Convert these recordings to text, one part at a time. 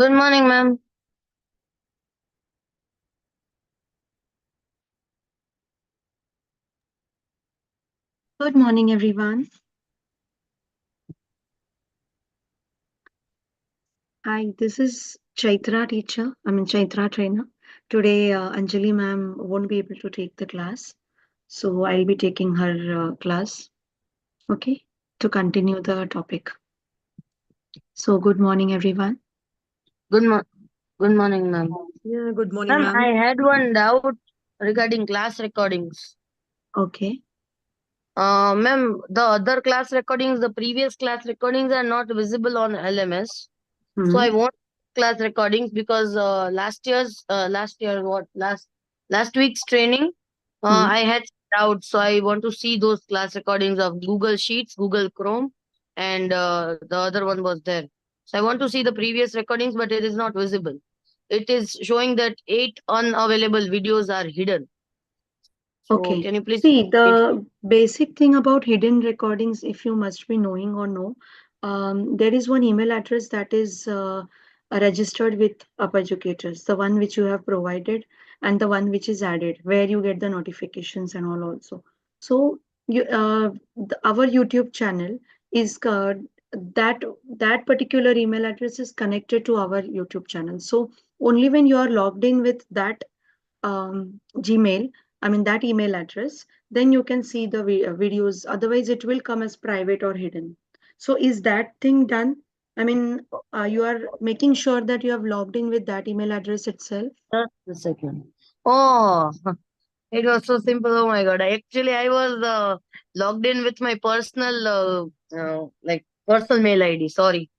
Good morning, ma'am. Good morning, everyone. Hi, this is Chaitra teacher. Chaitra trainer. Today, Anjali ma'am won't be able to take the class, so I'll be taking her class. Okay, to continue the topic. So, good morning, everyone. Good mo- Good morning, ma'am. Yeah, good morning, Ma'am, I ma'am. had one doubt regarding class recordings. Okay. Ma'am, the other class recordings, the previous class recordings are not visible on LMS. So Hmm. I want class recordings because last week's training, Hmm. I had doubts. So I want to see those class recordings of Google Sheets, Google Chrome, and the other one was there. So I want to see the previous recordings, but it is not visible. It is showing that 8 unavailable videos are hidden. So Okay. can you please See, it? the basic thing about hidden recordings, if you must be knowing or no, there is one email address that is registered with Up Educators, the one which you have provided and the one which is added, where you get the notifications and all also. So our YouTube channel is that that particular email address is connected to our YouTube channel. So only when you are logged in with that Gmail, that email address, then you can see the videos. Otherwise, it will come as private or hidden. So, is that thing done? You are making sure that you have logged in with that email address itself. Just a second. Oh, it was so simple. Oh my God. I was logged in with my personal, personal mail ID. Sorry.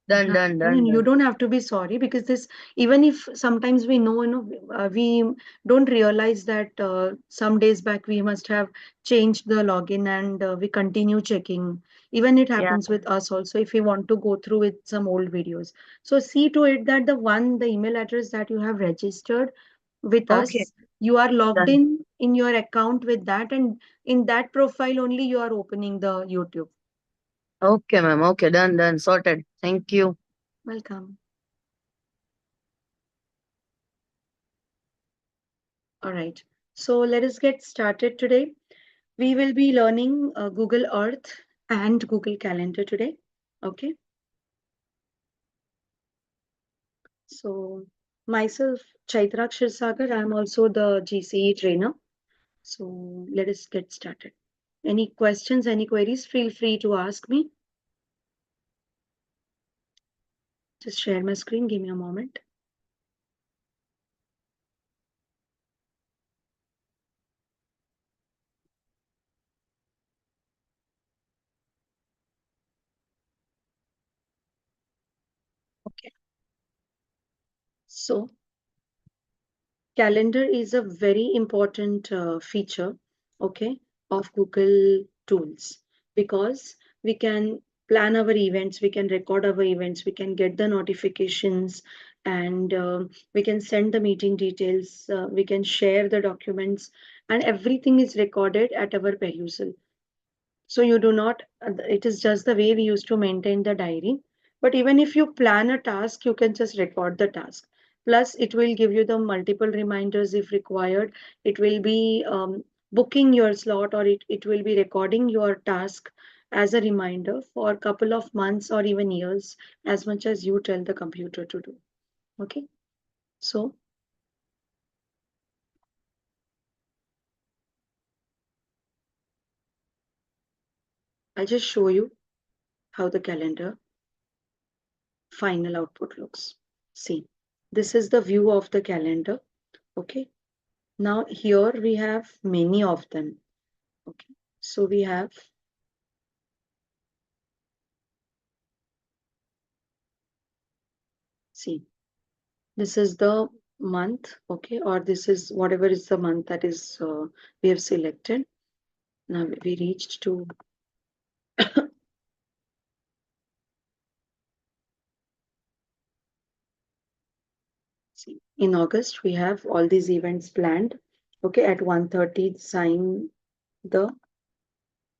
Done, Yeah, done, I mean, done, you done. don't have to be sorry because this, even if sometimes we know, we don't realize that some days back we must have changed the login and we continue checking. Even it Yeah. happens with us also if we want to go through with some old videos. So see to it that the email address that you have registered with Okay. us, you are logged Done. in your account with that, and in that profile only you are opening the YouTube. Okay, ma'am. Okay. Done, done. Sorted. Thank you. Welcome. All right. So let us get started today. We will be learning Google Earth and Google Calendar today. Okay. So myself, Chaitra Kshirsagar, I'm also the GCE trainer. So let us get started. Any questions, any queries, feel free to ask me. Just share my screen. Give me a moment. Okay. So calendar is a very important feature, okay, of Google tools because we can plan our events, we can record our events, we can get the notifications, and we can send the meeting details, we can share the documents, and everything is recorded at our perusal. So you do not, it is just the way we used to maintain the diary. But even if you plan a task, you can just record the task. Plus, it will give you the multiple reminders if required. It will be booking your slot, or it will be recording your task as a reminder for a couple of months or even years, as much as you tell the computer to do. Okay. So I'll just show you how the calendar final output looks. See, this is the view of the calendar. Okay. Now here we have many of them. Okay. So we have, see, this is the month. Okay. Or this is whatever is the month that is we have selected. Now we reached to, see, in August we have all these events planned. Okay. At 1:30, sign the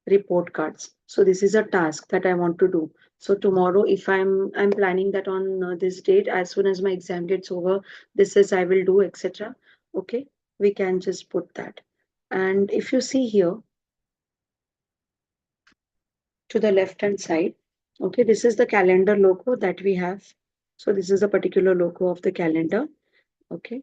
report cards. So this is a task that I want to do. So tomorrow, if I'm planning that on this date, as soon as my exam gets over, this is I will do, etc. Okay, we can just put that. And if you see here to the left hand side, okay, this is the calendar logo that we have. So this is a particular logo of the calendar. Okay,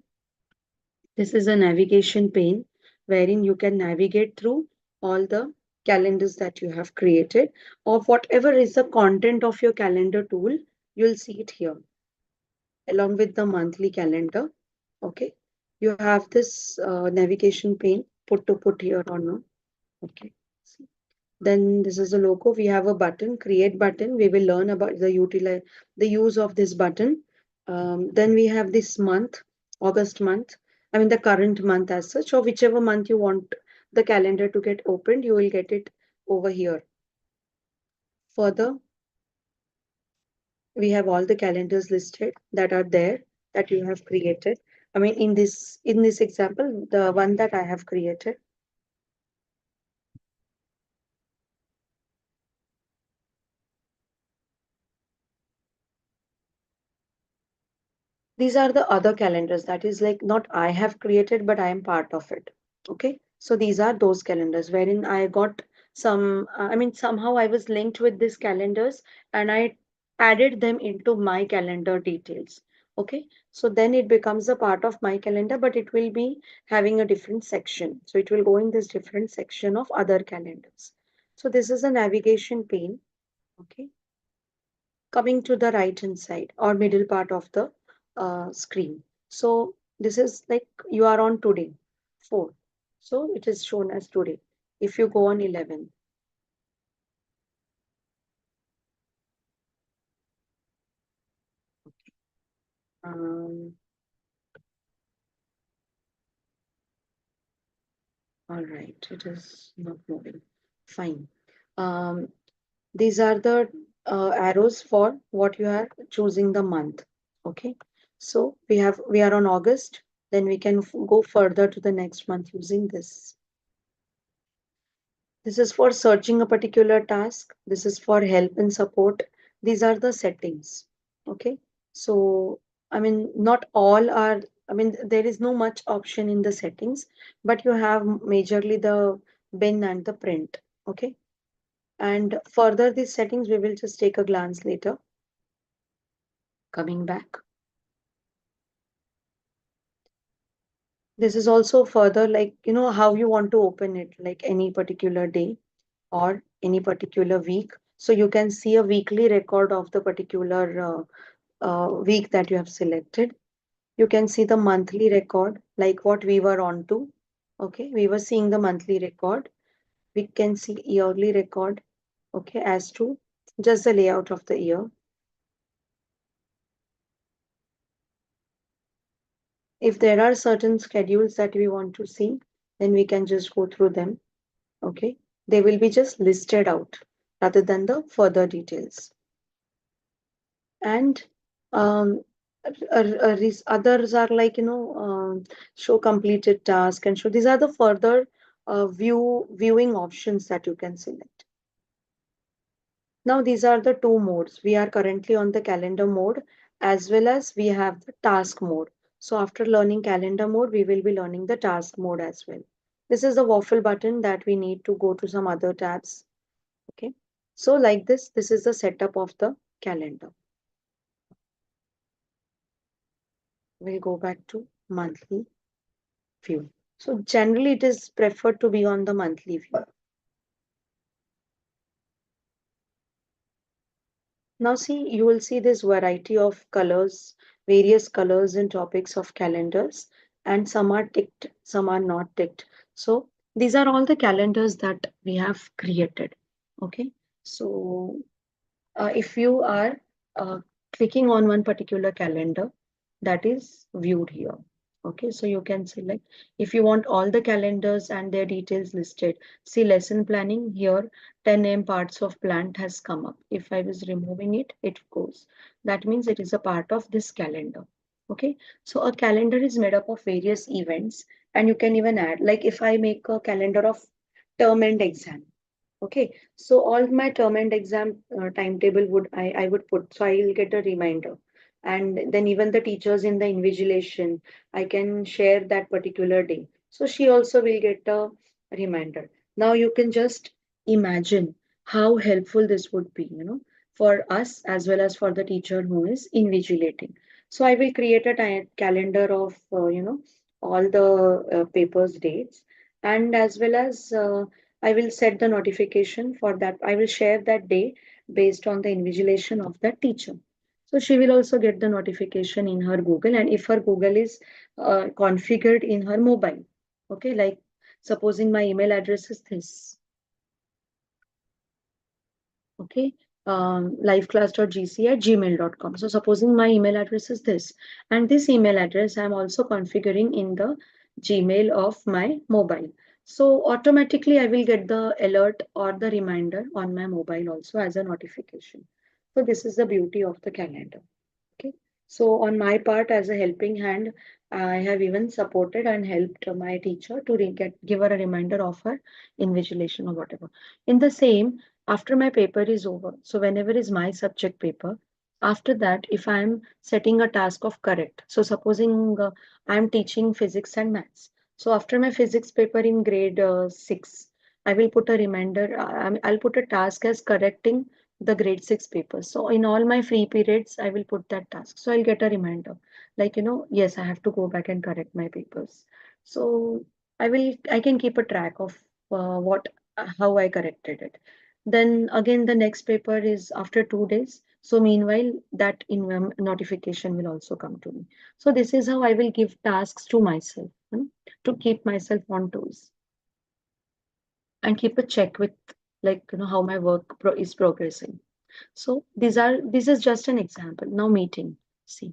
this is a navigation pane wherein you can navigate through all the calendars that you have created, or whatever is the content of your calendar tool, you'll see it here along with the monthly calendar. Okay, you have this navigation pane put here or no. Okay, then this is a logo. We have a button, create button. We will learn about the use of this button. Then we have this month, August month. I mean the current month as such, or whichever month you want the calendar to get opened, you will get it over here. Further, we have all the calendars listed that are there that you have created. I mean, in this example, the one that I have created. These are the other calendars that is like not I have created, but I am part of it. Okay. So these are those calendars wherein I got some, I mean, somehow I was linked with these calendars and I added them into my calendar details. Okay. So then it becomes a part of my calendar, but it will be having a different section. So it will go in this different section of other calendars. So this is a navigation pane. Okay, coming to the right hand side or middle part of the screen. So this is like you are on today, 4. So it is shown as today. If you go on 11, um, all right, it is not moving. Fine. Um, these are the arrows for what you are choosing the month. Okay. So we are on August. Then we can go further to the next month using this. This is for searching a particular task. This is for help and support. These are the settings. Okay. So, I mean, not all are, I mean, there is no much option in the settings, but you have majorly the bin and the print. Okay. And further, these settings, we will just take a glance later. Coming back. This is also further like, how you want to open it, like any particular day or any particular week. So you can see a weekly record of the particular week that you have selected. You can see the monthly record, like what we were on to. Okay, we were seeing the monthly record. We can see yearly record, okay, as to just the layout of the year. If there are certain schedules that we want to see, then we can just go through them. Okay, they will be just listed out rather than the further details. And um, others are like show completed task and show these are the further viewing options that you can select. Now these are the two modes. We are currently on the calendar mode as well as we have the task mode. So after learning calendar mode, we will be learning the task mode as well. This is the waffle button that we need to go to some other tabs. Okay, so like this is the setup of the calendar. We'll go back to monthly view. So generally it is preferred to be on the monthly view. Now see, you will see this variety of colors, various colors and topics of calendars, and some are ticked, some are not ticked. So these are all the calendars that we have created. Okay. So if you are uh, clicking on one particular calendar, that is viewed here. Okay, so you can select if you want all the calendars and their details listed. See lesson planning here, 10 parts of plant has come up. If I was removing it, it goes. That means it is a part of this calendar. Okay, so a calendar is made up of various events and you can even add, like if I make a calendar of term and exam. Okay, so all my term and exam timetable I would put, so I will get a reminder. And then even the teachers in the invigilation, I can share that particular day. So she also will get a reminder. Now you can just imagine how helpful this would be, for us as well as for the teacher who is invigilating. So I will create a calendar of, all the papers dates, and as well as I will set the notification for that. I will share that day based on the invigilation of that teacher. So she will also get the notification in her Google, and if her Google is configured in her mobile, okay, like supposing my email address is this, okay, liveclass.gc@gmail.com. So supposing my email address is this, and this email address I'm also configuring in the Gmail of my mobile. So automatically I will get the alert or the reminder on my mobile also as a notification. So this is the beauty of the calendar. Okay. So on my part, as a helping hand, I have even supported and helped my teacher to give her a reminder of her invigilation or whatever. In the same, after my paper is over, so whenever is my subject paper, after that, if I am setting a task of correct, so supposing I am teaching physics and maths. So after my physics paper in grade 6, I will put a reminder, I'll put a task as correcting the grade 6 papers. So in all my free periods, I will put that task. So I'll get a reminder like, yes, I have to go back and correct my papers. So I can keep a track of how I corrected it. Then again, the next paper is after 2 days. So meanwhile, that notification will also come to me. So this is how I will give tasks to myself, to keep myself on toes and keep a check with, like, how my work is progressing. So this is just an example. Now meeting. See,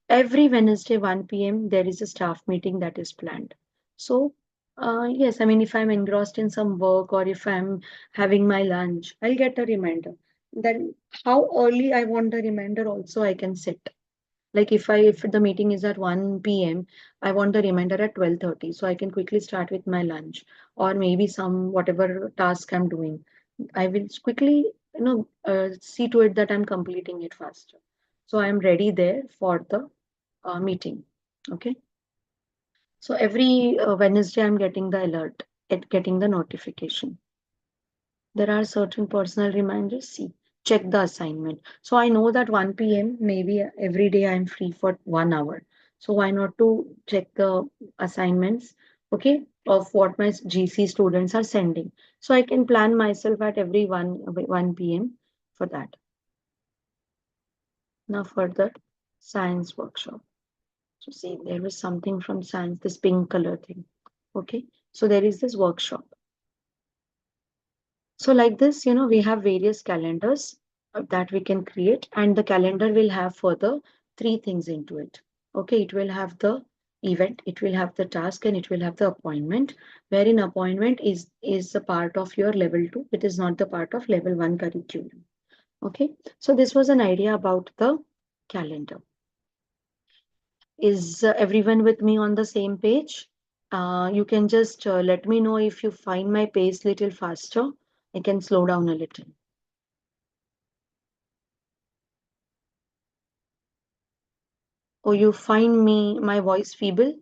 every Wednesday 1 p.m. there is a staff meeting that is planned. So yes, I mean if I'm engrossed in some work or if I'm having my lunch, I'll get a reminder. Then how early I want the reminder also I can set. Like if the meeting is at 1 p.m., I want the reminder at 12:30 so I can quickly start with my lunch or maybe some whatever task I'm doing. I will quickly, see to it that I'm completing it faster. So I'm ready there for the meeting. Okay. So every Wednesday, I'm getting the alert, getting the notification. There are certain personal reminders. See, check the assignment. So I know that 1 p.m. maybe every day I'm free for 1 hour. So why not to check the assignments, okay, of what my GC students are sending. So I can plan myself at every 1 p.m. for that. Now for the science workshop. So see, there was something from science, this pink color thing. Okay, so there is this workshop. So like this, we have various calendars that we can create, and the calendar will have further three things into it. Okay, it will have the event, it will have the task, and it will have the appointment, wherein appointment is a part of your level 2. It is not the part of level 1 curriculum. Okay, so this was an idea about the calendar. Is everyone with me on the same page? You can just let me know if you find my pace little faster. I can slow down a little. Or you find my voice feeble?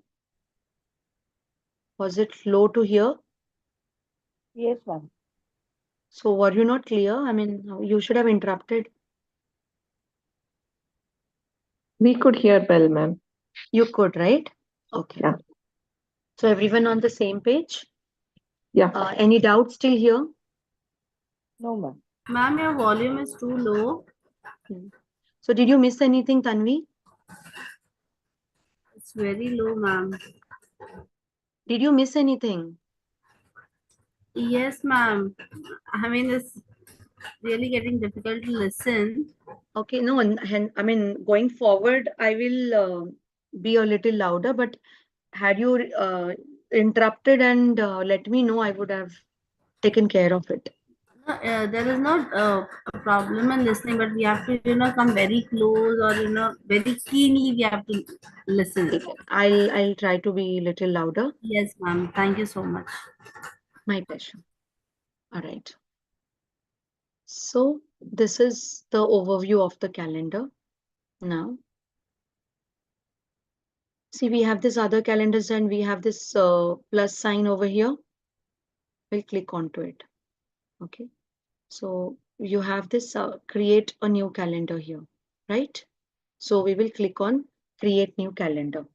Was it low to hear? Yes, ma'am. So were you not clear? I mean, you should have interrupted. We could hear well, ma'am. You could, right? Okay. Yeah. So everyone on the same page? Yeah. Any doubts still here? No, ma'am. Ma'am, your volume is too low. So did you miss anything, Tanvi? It's very low, ma'am. Did you miss anything? Yes, ma'am. I mean, it's really getting difficult to listen. Okay, no, I mean, going forward, I will be a little louder, but had you interrupted and let me know, I would have taken care of it. No, there is not a problem in listening, but we have to, come very close or, very keenly we have to listen. Okay, I'll try to be a little louder. Yes, ma'am. Thank you so much. My pleasure. All right. So this is the overview of the calendar. Now, see, we have this other calendars and we have this plus sign over here. We'll click onto it. Okay. So you have this create a new calendar here, right? So we will click on create new calendar.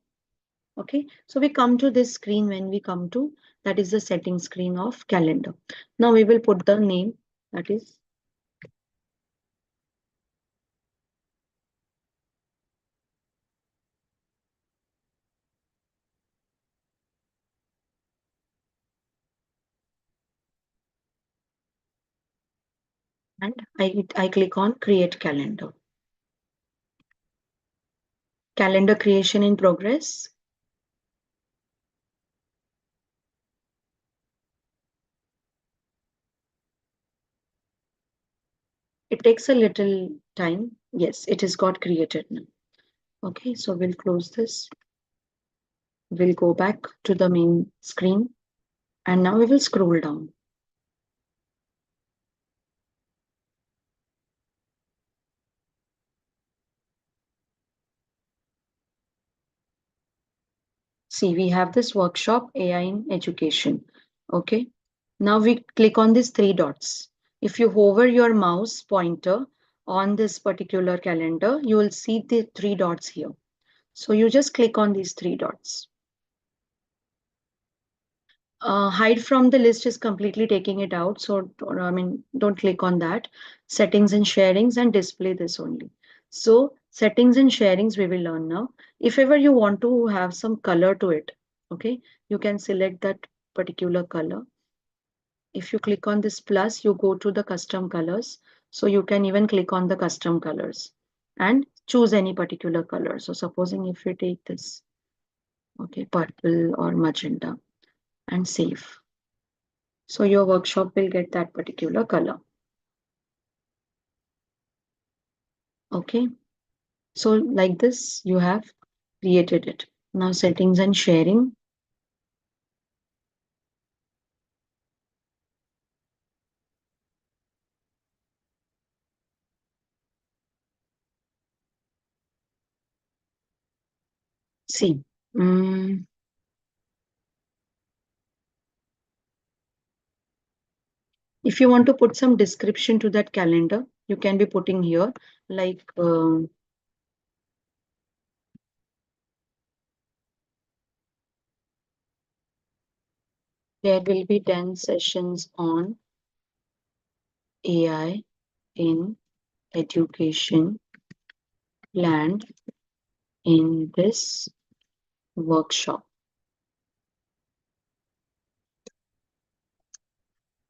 Okay. So we come to this screen when we come to, that is the setting screen of calendar. Now we will put the name, that is and I click on create calendar. Calendar creation in progress. It takes a little time. Yes, it has got created now. Okay, so we'll close this. We'll go back to the main screen and now we will scroll down. See, we have this workshop AI in education. Okay, now we click on these three dots. If you hover your mouse pointer on this particular calendar, you will see the three dots here. So you just click on these three dots. Hide from the list is completely taking it out. So, I mean, don't click on that. Settings and sharings and display this only. So settings and sharings we will learn now. If ever you want to have some color to it, okay, you can select that particular color. If you click on this plus, you go to the custom colors. So you can even click on the custom colors and choose any particular color. So supposing if we take this, okay, purple or magenta and save. So your workshop will get that particular color. Okay. So like this, you have created it. Now settings and sharing. See, if you want to put some description to that calendar, you can be putting here like there will be 10 sessions on AI in education planned in this workshop.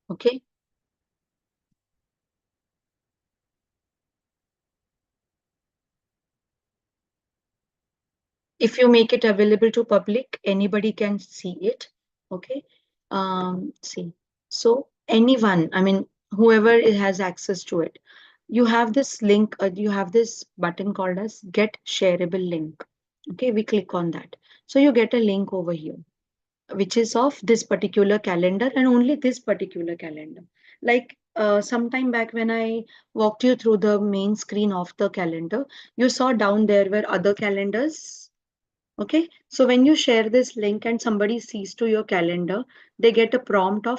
Okay. If you make it available to public, anybody can see it. Okay. See, so anyone, I mean, whoever has access to it, you have this link, you have this button called as get shareable link. Okay, we click on that. So you get a link over here, which is of this particular calendar and only this particular calendar. Like sometime back when I walked you through the main screen of the calendar, you saw down there were other calendars. Okay, so when you share this link and somebody sees to your calendar, they get a prompt of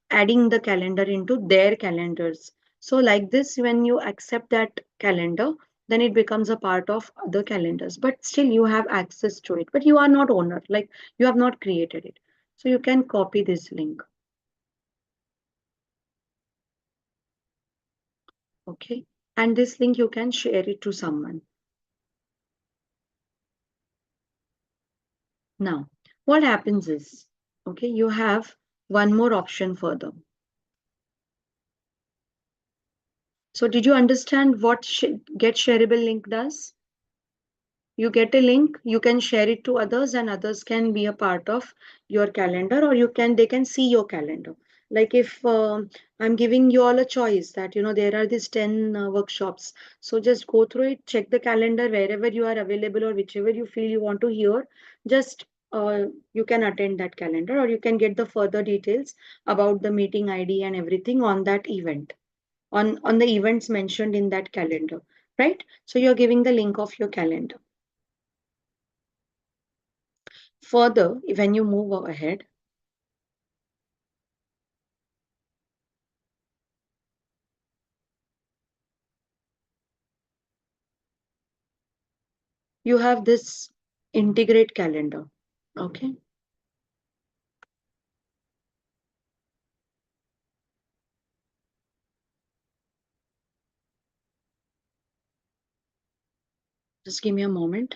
adding the calendar into their calendars. So like this, when you accept that calendar, then it becomes a part of other calendars, but still you have access to it, but you are not owner, like you have not created it. So you can copy this link. Okay, and this link you can share it to someone. Now, what happens is, okay, you have one more option further. So did you understand what get shareable link does? You get a link, you can share it to others and others can be a part of your calendar, or they can see your calendar. Like if I'm giving you all a choice that, there are these 10 workshops. So just go through it, check the calendar wherever you are available or whichever you feel you want to hear. Just you can attend that calendar or you can get the further details about the meeting ID and everything on that event. on the events mentioned in that calendar, right? So you're giving the link of your calendar. Further, when you move ahead, you have this integrate calendar. Okay. Just give me a moment.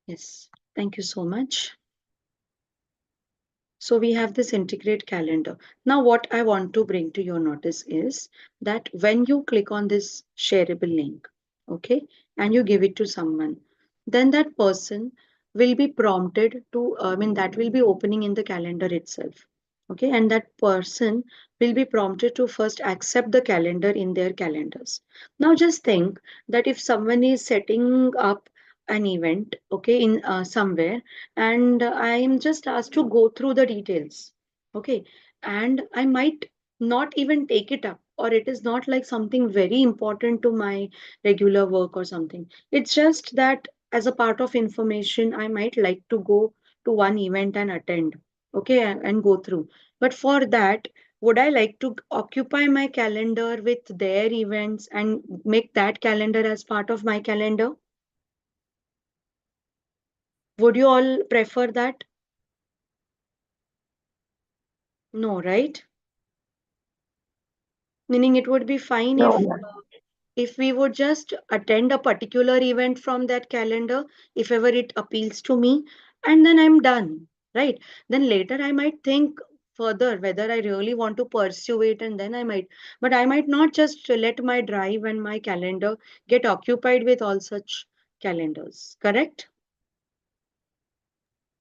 Yes, thank you so much. So we have this integrate calendar. Now, what I want to bring to your notice is that when you click on this shareable link, okay, and you give it to someone, then that person will be prompted to, that will be opening in the calendar itself. Okay, and that person will be prompted to first accept the calendar in their calendars. Now, just think that if someone is setting up an event, okay, in somewhere, and I am just asked to go through the details. Okay. And I might not even take it up, or it is not like something very important to my regular work or something. It's just that as a part of information, I might like to go to one event and attend. Okay. And go through. But for that, would I like to occupy my calendar with their events and make that calendar as part of my calendar? Would you all prefer that? No, right? Meaning it would be fine No, ma'am. if we would just attend a particular event from that calendar, if ever it appeals to me, and then I'm done, right? Then later I might think further whether I really want to pursue it, and then I might, but I might not just let my drive and my calendar get occupied with all such calendars, correct?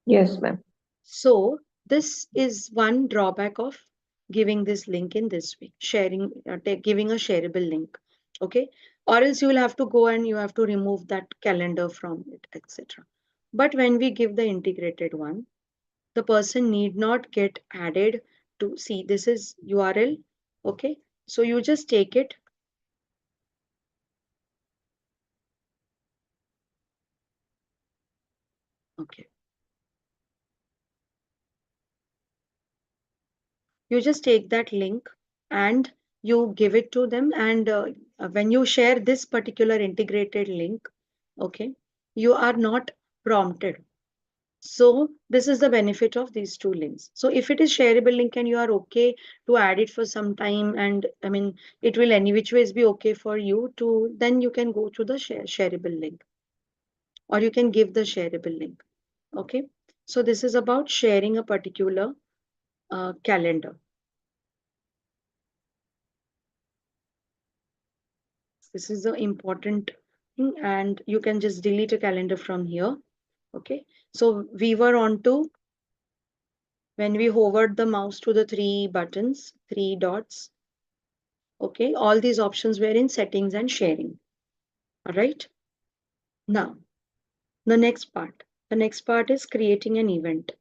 Yes, ma'am. So this is one drawback of giving this link in this way, sharing, giving a shareable link. Okay. Or else you will have to go and you have to remove that calendar from it, etc. But when we give the integrated one, the person need not get added to see this is URL. Okay. So you just take it. Okay. You just take that link and you give it to them, and when you share this particular integrated link, okay, you are not prompted. So this is the benefit of these two links. So if it is shareable link and you are okay to add it for some time, and it will any which ways be okay for you to, then you can go to the shareable link, or you can give the shareable link. Okay. So this is about sharing a particular calendar. This is the important thing, and you can just delete a calendar from here. Okay. So we were on to when we hovered the mouse to the three buttons, three dots. Okay. All these options were in settings and sharing. All right. Now, The next part is creating an event.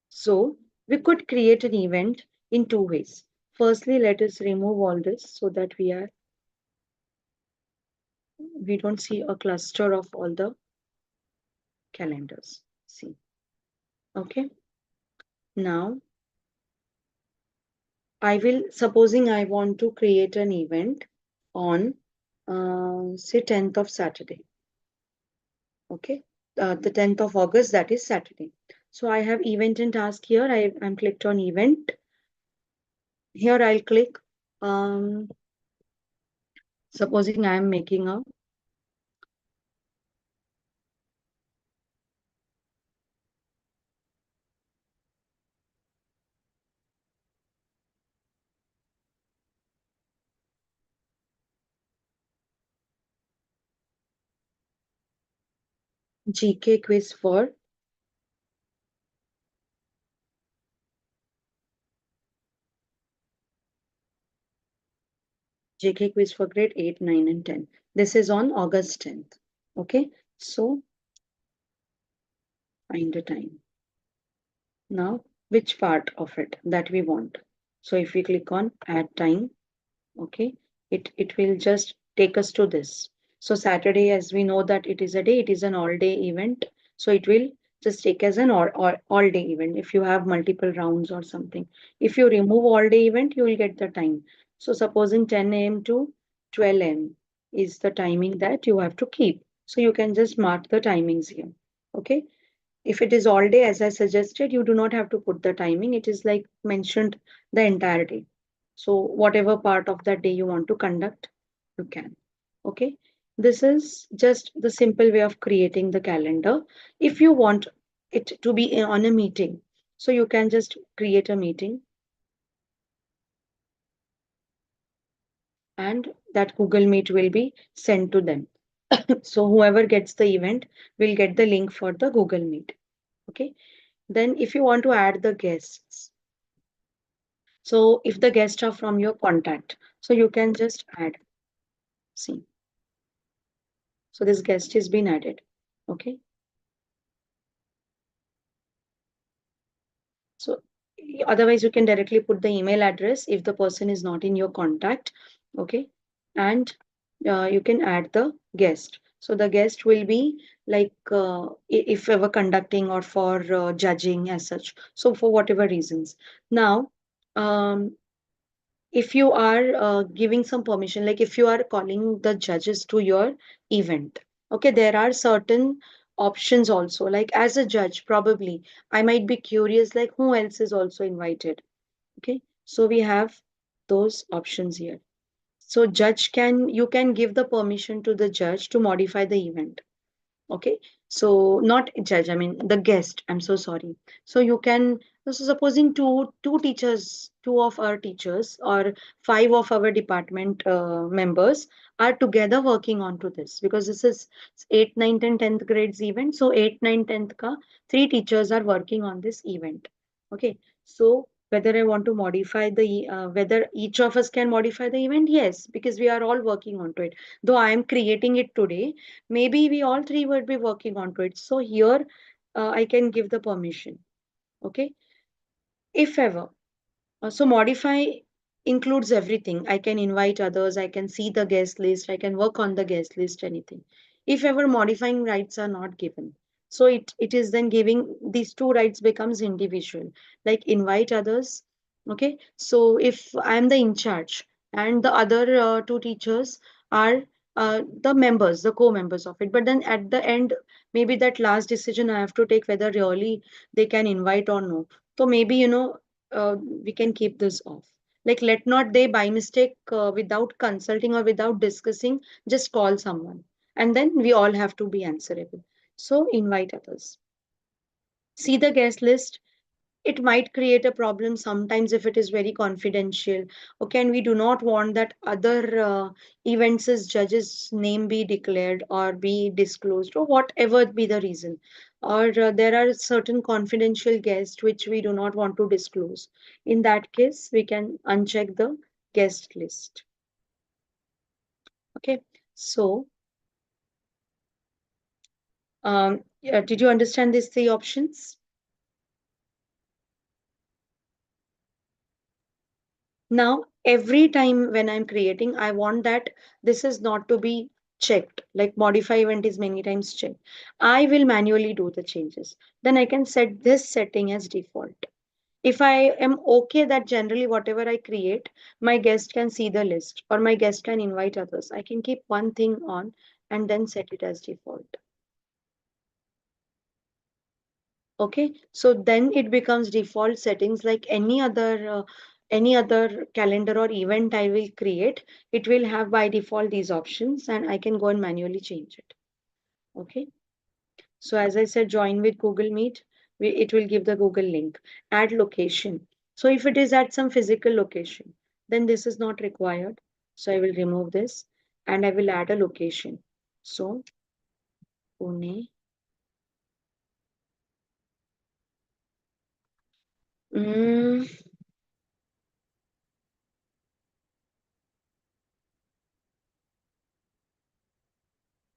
So we could create an event in two ways. Firstly, let us remove all this so that we don't see a cluster of all the calendars. See, okay. Now supposing I want to create an event on say 10th of Saturday. Okay, the 10th of August, that is Saturday. So I have event and task here. I'm clicked on event. Here I'll click, supposing I am making a GK quiz for grade 8, 9, and 10. This is on August 10th. Okay, so find the time. Now, which part of it that we want? So if we click on add time, okay, it will just take us to this. So Saturday, as we know that it is a day, it is an all day event. So it will just take as an all day event if you have multiple rounds or something. If you remove all day event, you will get the time. So supposing 10 a.m. to 12 a.m. is the timing that you have to keep. So you can just mark the timings here. Okay. If it is all day, as I suggested, you do not have to put the timing. It is like mentioned the entire day. So whatever part of that day you want to conduct, you can. Okay. This is just the simple way of creating the calendar. If you want it to be on a meeting, so you can just create a meeting and that Google Meet will be sent to them. So whoever gets the event will get the link for the Google Meet. Okay. Then if you want to add the guests, so if the guests are from your contact, so you can just add. See. So this guest has been added. Okay. So otherwise you can directly put the email address if the person is not in your contact. Okay. And you can add the guest. So the guest will be like if ever conducting or for judging as such. So for whatever reasons. Now, if you are giving some permission, like if you are calling the judges to your event, okay, there are certain options also. Like as a judge, probably I might be curious, like who else is also invited. Okay, so we have those options here. So you can give the permission to the judge to modify the event. Okay, so not judge, I mean the guest, I'm so sorry. So you can, so supposing two teachers, two of our teachers or five of our department members are together working on to this, because this is 8th 9th and 10th grades event. So 8th 9th 10th ka three teachers are working on this event. Okay, so whether I want to modify the whether each of us can modify the event, yes, because we are all working on to it. Though I am creating it today, maybe we all three would be working onto it. So here I can give the permission. Okay. If ever. So modify includes everything. I can invite others. I can see the guest list. I can work on the guest list, anything. If ever modifying rights are not given. So it is then giving these two rights becomes individual, like invite others. Okay. So if I'm the in charge and the other two teachers are the members, the co-members of it. But then at the end, maybe that last decision I have to take whether really they can invite or no. So maybe, we can keep this off. Like, let not they by mistake, without consulting or without discussing, just call someone. And then we all have to be answerable. So invite others. See the guest list. It might create a problem sometimes if it is very confidential. Okay, and we do not want that other events as judges name be declared or be disclosed or whatever be the reason. Or there are certain confidential guests which we do not want to disclose. In that case, we can uncheck the guest list. Okay, so Yeah, did you understand these three options? Now, every time when I'm creating, I want that this is not to be checked, like modify event is many times checked. I will manually do the changes. Then I can set this setting as default. If I am okay that generally whatever I create, my guest can see the list or my guest can invite others, I can keep one thing on and then set it as default. Okay, so then it becomes default settings like any other calendar or event I will create. It will have by default these options, and I can go and manually change it. Okay, so as I said, join with Google Meet. It will give the Google link. Add location. So if it is at some physical location, then this is not required. So I will remove this and I will add a location. So Pune. Mm,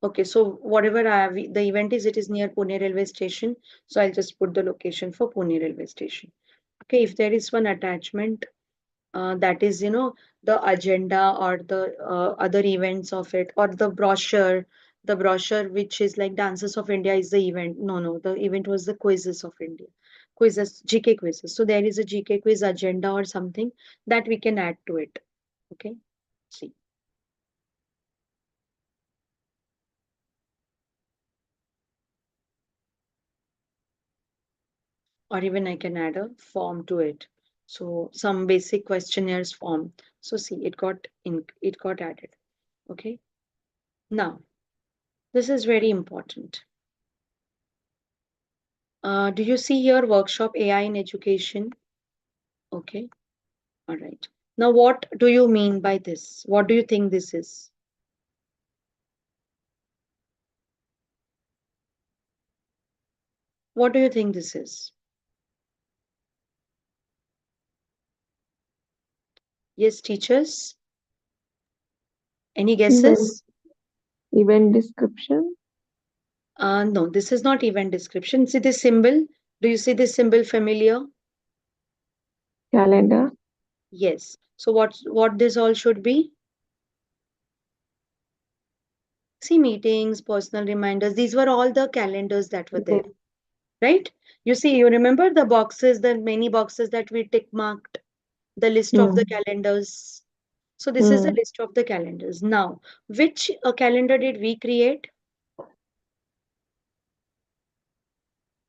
Okay, so whatever the event is, it is near Pune railway station. So I'll just put the location for Pune railway station. Okay, if there is one attachment, that is, the agenda or the other events of it, or the brochure which is like Dances of India is the event. No, no, the event was the quizzes of India, quizzes, GK quizzes. So there is a GK quiz agenda or something that we can add to it. Okay, see. Or even I can add a form to it. So some basic questionnaires form. So see, it got added. Okay. Now, this is very important. Do you see here workshop AI in education? Okay. All right. Now, what do you mean by this? What do you think this is? What do you think this is? Yes, teachers? Any guesses? Event description, No, this is not event description. See this symbol? Do you see this symbol familiar? calendar, Yes. So what this all should be? See, meetings, personal reminders, these were all the calendars that were there, yes. right? You see, you remember the boxes, the many boxes that we tick marked, the list of the Hmm. calendars. So this is a Hmm. list of the calendars. Now, which calendar did we create?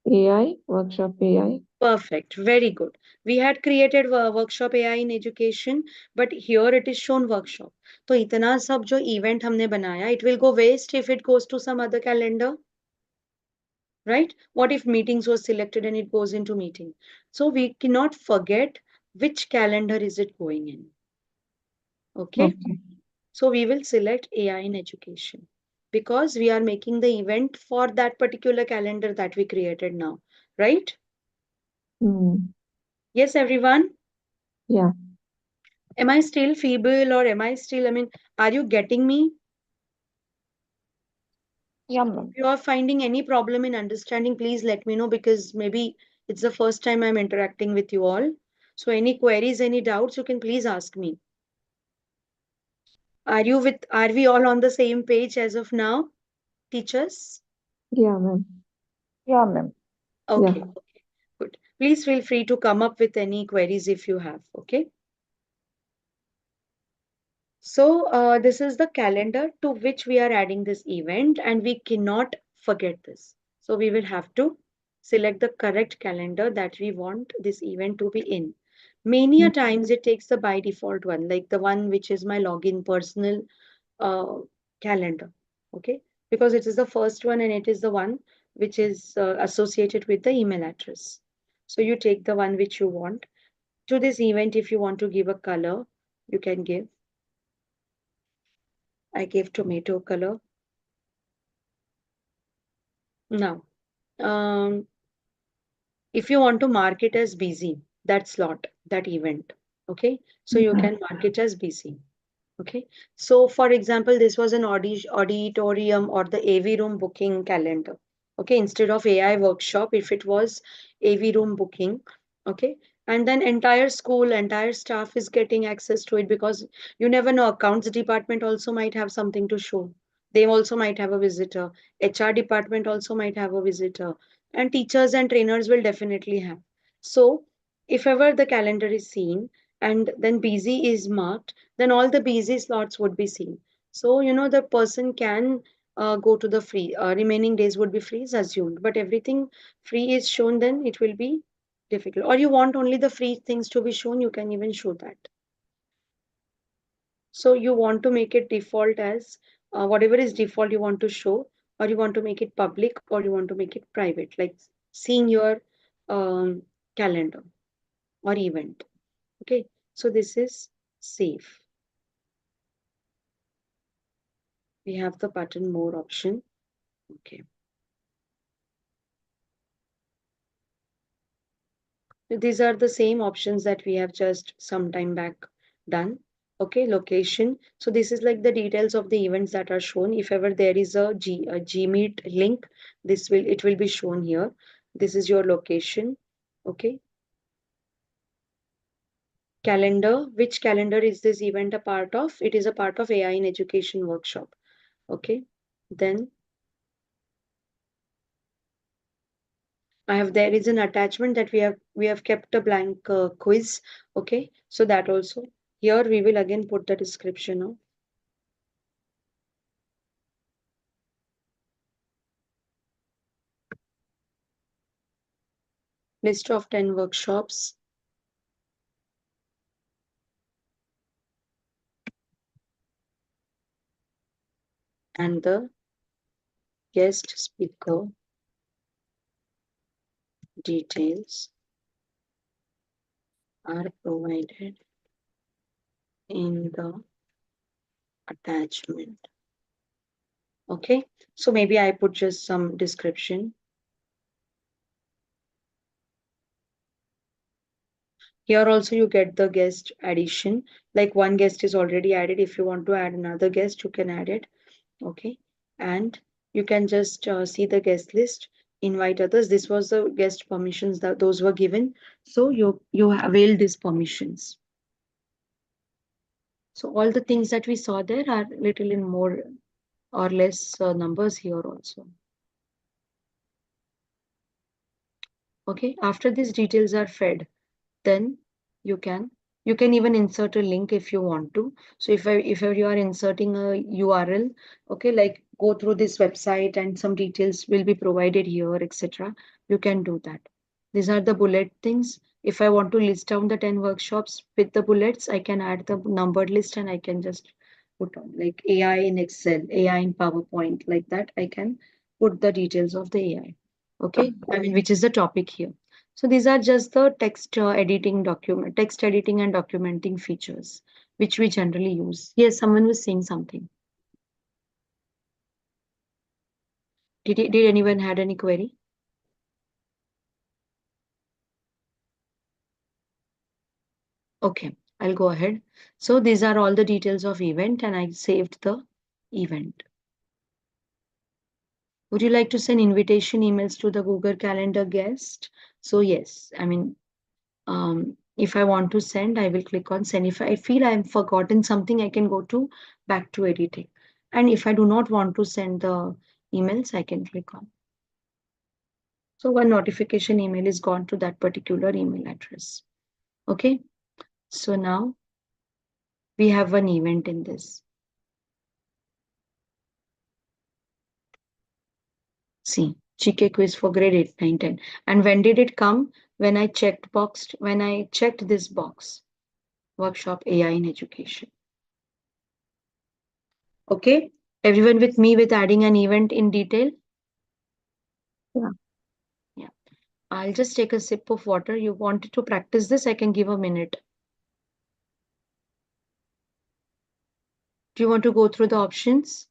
AI, workshop AI. Perfect, very good. We had created workshop AI in education, but here it is shown workshop. तो इतना सब जो event हमने बनाया, it will go waste if it goes to some other calendar. Right? What if meetings was selected and it goes into meeting? So we cannot forget which calendar is it going in. Okay. Okay. So we will select AI in education because we are making the event for that particular calendar that we created now. Right? Hmm. Yes, everyone. Yeah. Am I still feeble or am I still, are you getting me? Yeah, ma'am. If you are finding any problem in understanding, please let me know because maybe it's the first time I'm interacting with you all. So any queries, any doubts, you can please ask me. Are we all on the same page as of now, teachers? Yeah, ma'am. Yeah, ma'am. Okay, Yeah. okay, good. Please feel free to come up with any queries if you have, okay? So this is the calendar to which we are adding this event and we cannot forget this. So we will have to select the correct calendar that we want this event to be in. Many a times it takes the by default one, like the one which is my login personal uh, calendar. Okay, because it is the first one and it is the one which is associated with the email address. So you take the one which you want. To this event, if you want to give a color, you can give. I gave tomato color. Now, um, if you want to mark it as busy, that slot, that event, okay? So you can mark it as busy, okay? So for example, this was an auditorium or the AV room booking calendar, Okay, instead of AI workshop, if it was AV room booking, okay, and then entire school, entire staff is getting access to it, because you never know, accounts department also might have something to show. They also might have a visitor. HR department also might have a visitor, and teachers and trainers will definitely have. So if ever the calendar is seen and then busy is marked, then all the busy slots would be seen. So the person can go to the free, remaining days would be free is assumed, but everything free is shown, then it will be difficult. Or you want only the free things to be shown, you can even show that. So you want to make it default as whatever is default you want to show, or you want to make it public, or you want to make it private, like seeing your um, calendar or event. Okay, so this is save. We have the button more option. Okay. These are the same options that we have just some time back done. Okay, location. So this is like the details of the events that are shown. If ever there is a Gmeet link, it will be shown here. This is your location. Okay. Calendar. Which calendar is this event a part of? It is a part of AI in Education workshop. Okay. Then there is an attachment that we have kept a blank quiz. Okay, so that also here we will again put the description of list of 10 workshops and the guest speaker details are provided in the attachment. Okay, so maybe I put just some description. Here also you get the guest addition, like one guest is already added. If you want to add another guest, you can add it. Okay, and you can just see the guest list, invite others. This was the guest permissions that those were given, so you avail these permissions. So all the things that we saw there are little in more or less numbers here also. Okay, after these details are fed, then you can even insert a link if you want to. So if you are inserting a URL, okay, like go through this website and some details will be provided here, etc., you can do that. These are the bullet things. If I want to list down the 10 workshops with the bullets, I can add the numbered list and I can just put on like AI in Excel, AI in PowerPoint, like that. I can put the details of the AI. Okay, I mean, which is the topic here. So these are just the text editing and documenting features, which we generally use. Yes, someone was saying something. Did anyone had any query? Okay, I'll go ahead. So these are all the details of event and I saved the event. Would you like to send invitation emails to the Google Calendar guest? So yes, I mean, if I want to send, I will click on send. If I feel I've forgotten something, I can go to back to editing. And if I do not want to send the emails, I can click on. So one notification email is gone to that particular email address. Okay. So now we have one event in this. See, GK quiz for grade 8, 9, 10. And when did it come? When I checked this box, workshop AI in education. Okay, everyone with me with adding an event in detail? Yeah. Yeah. I'll just take a sip of water. You wanted to practice this? I can give a minute. Do you want to go through the options?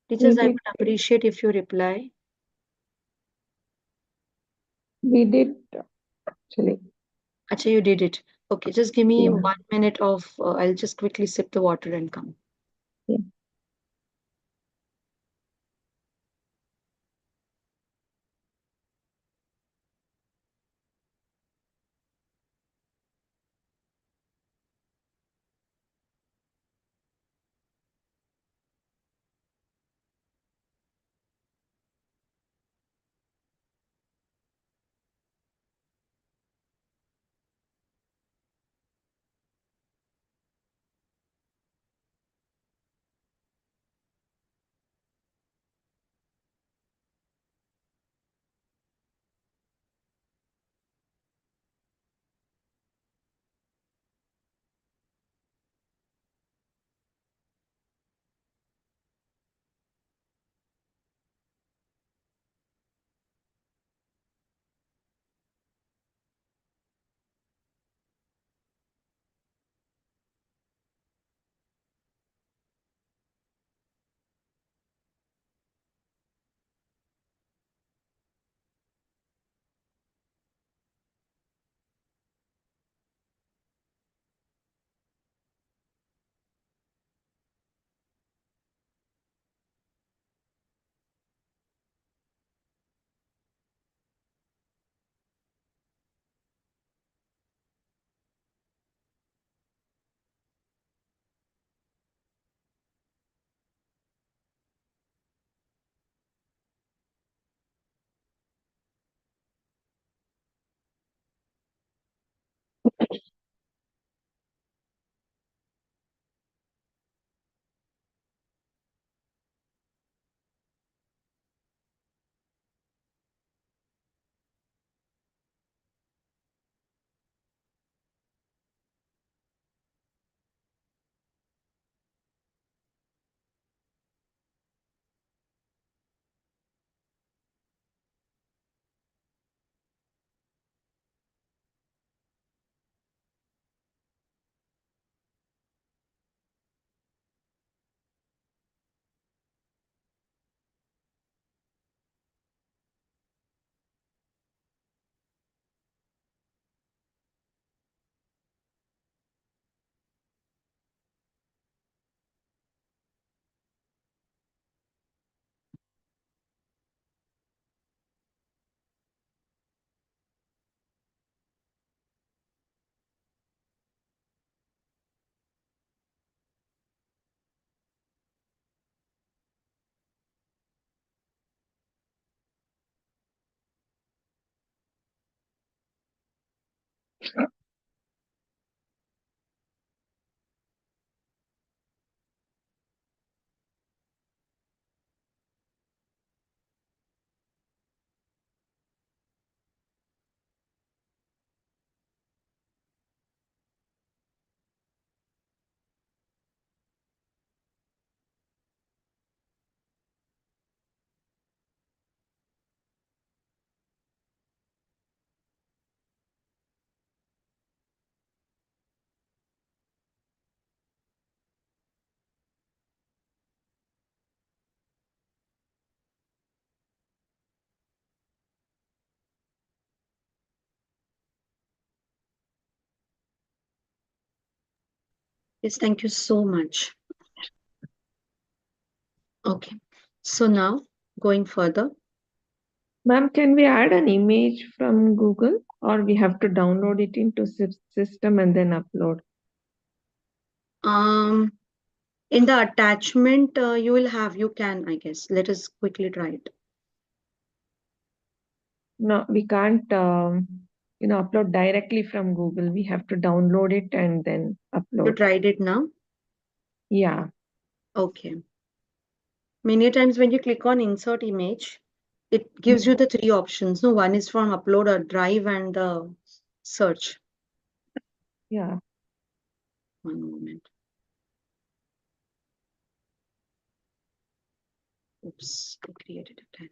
Teachers, I would appreciate if you reply. We did actually. Acha, you did it. Okay, just give me Yeah. 1 minute of, I'll just quickly sip the water and come. Yeah. Yes, thank you so much. Okay. So now going further. Ma'am, can we add an image from Google or we have to download it into system and then upload? In the attachment, you can, I guess. Let us quickly try it. No, we can't, upload directly from Google. We have to download it and then You upload. tried it now? Yeah. Okay. Many times when you click on insert image, it gives you the three options. No, one is from upload or drive and search. Yeah. One moment. Oops, I created a tab.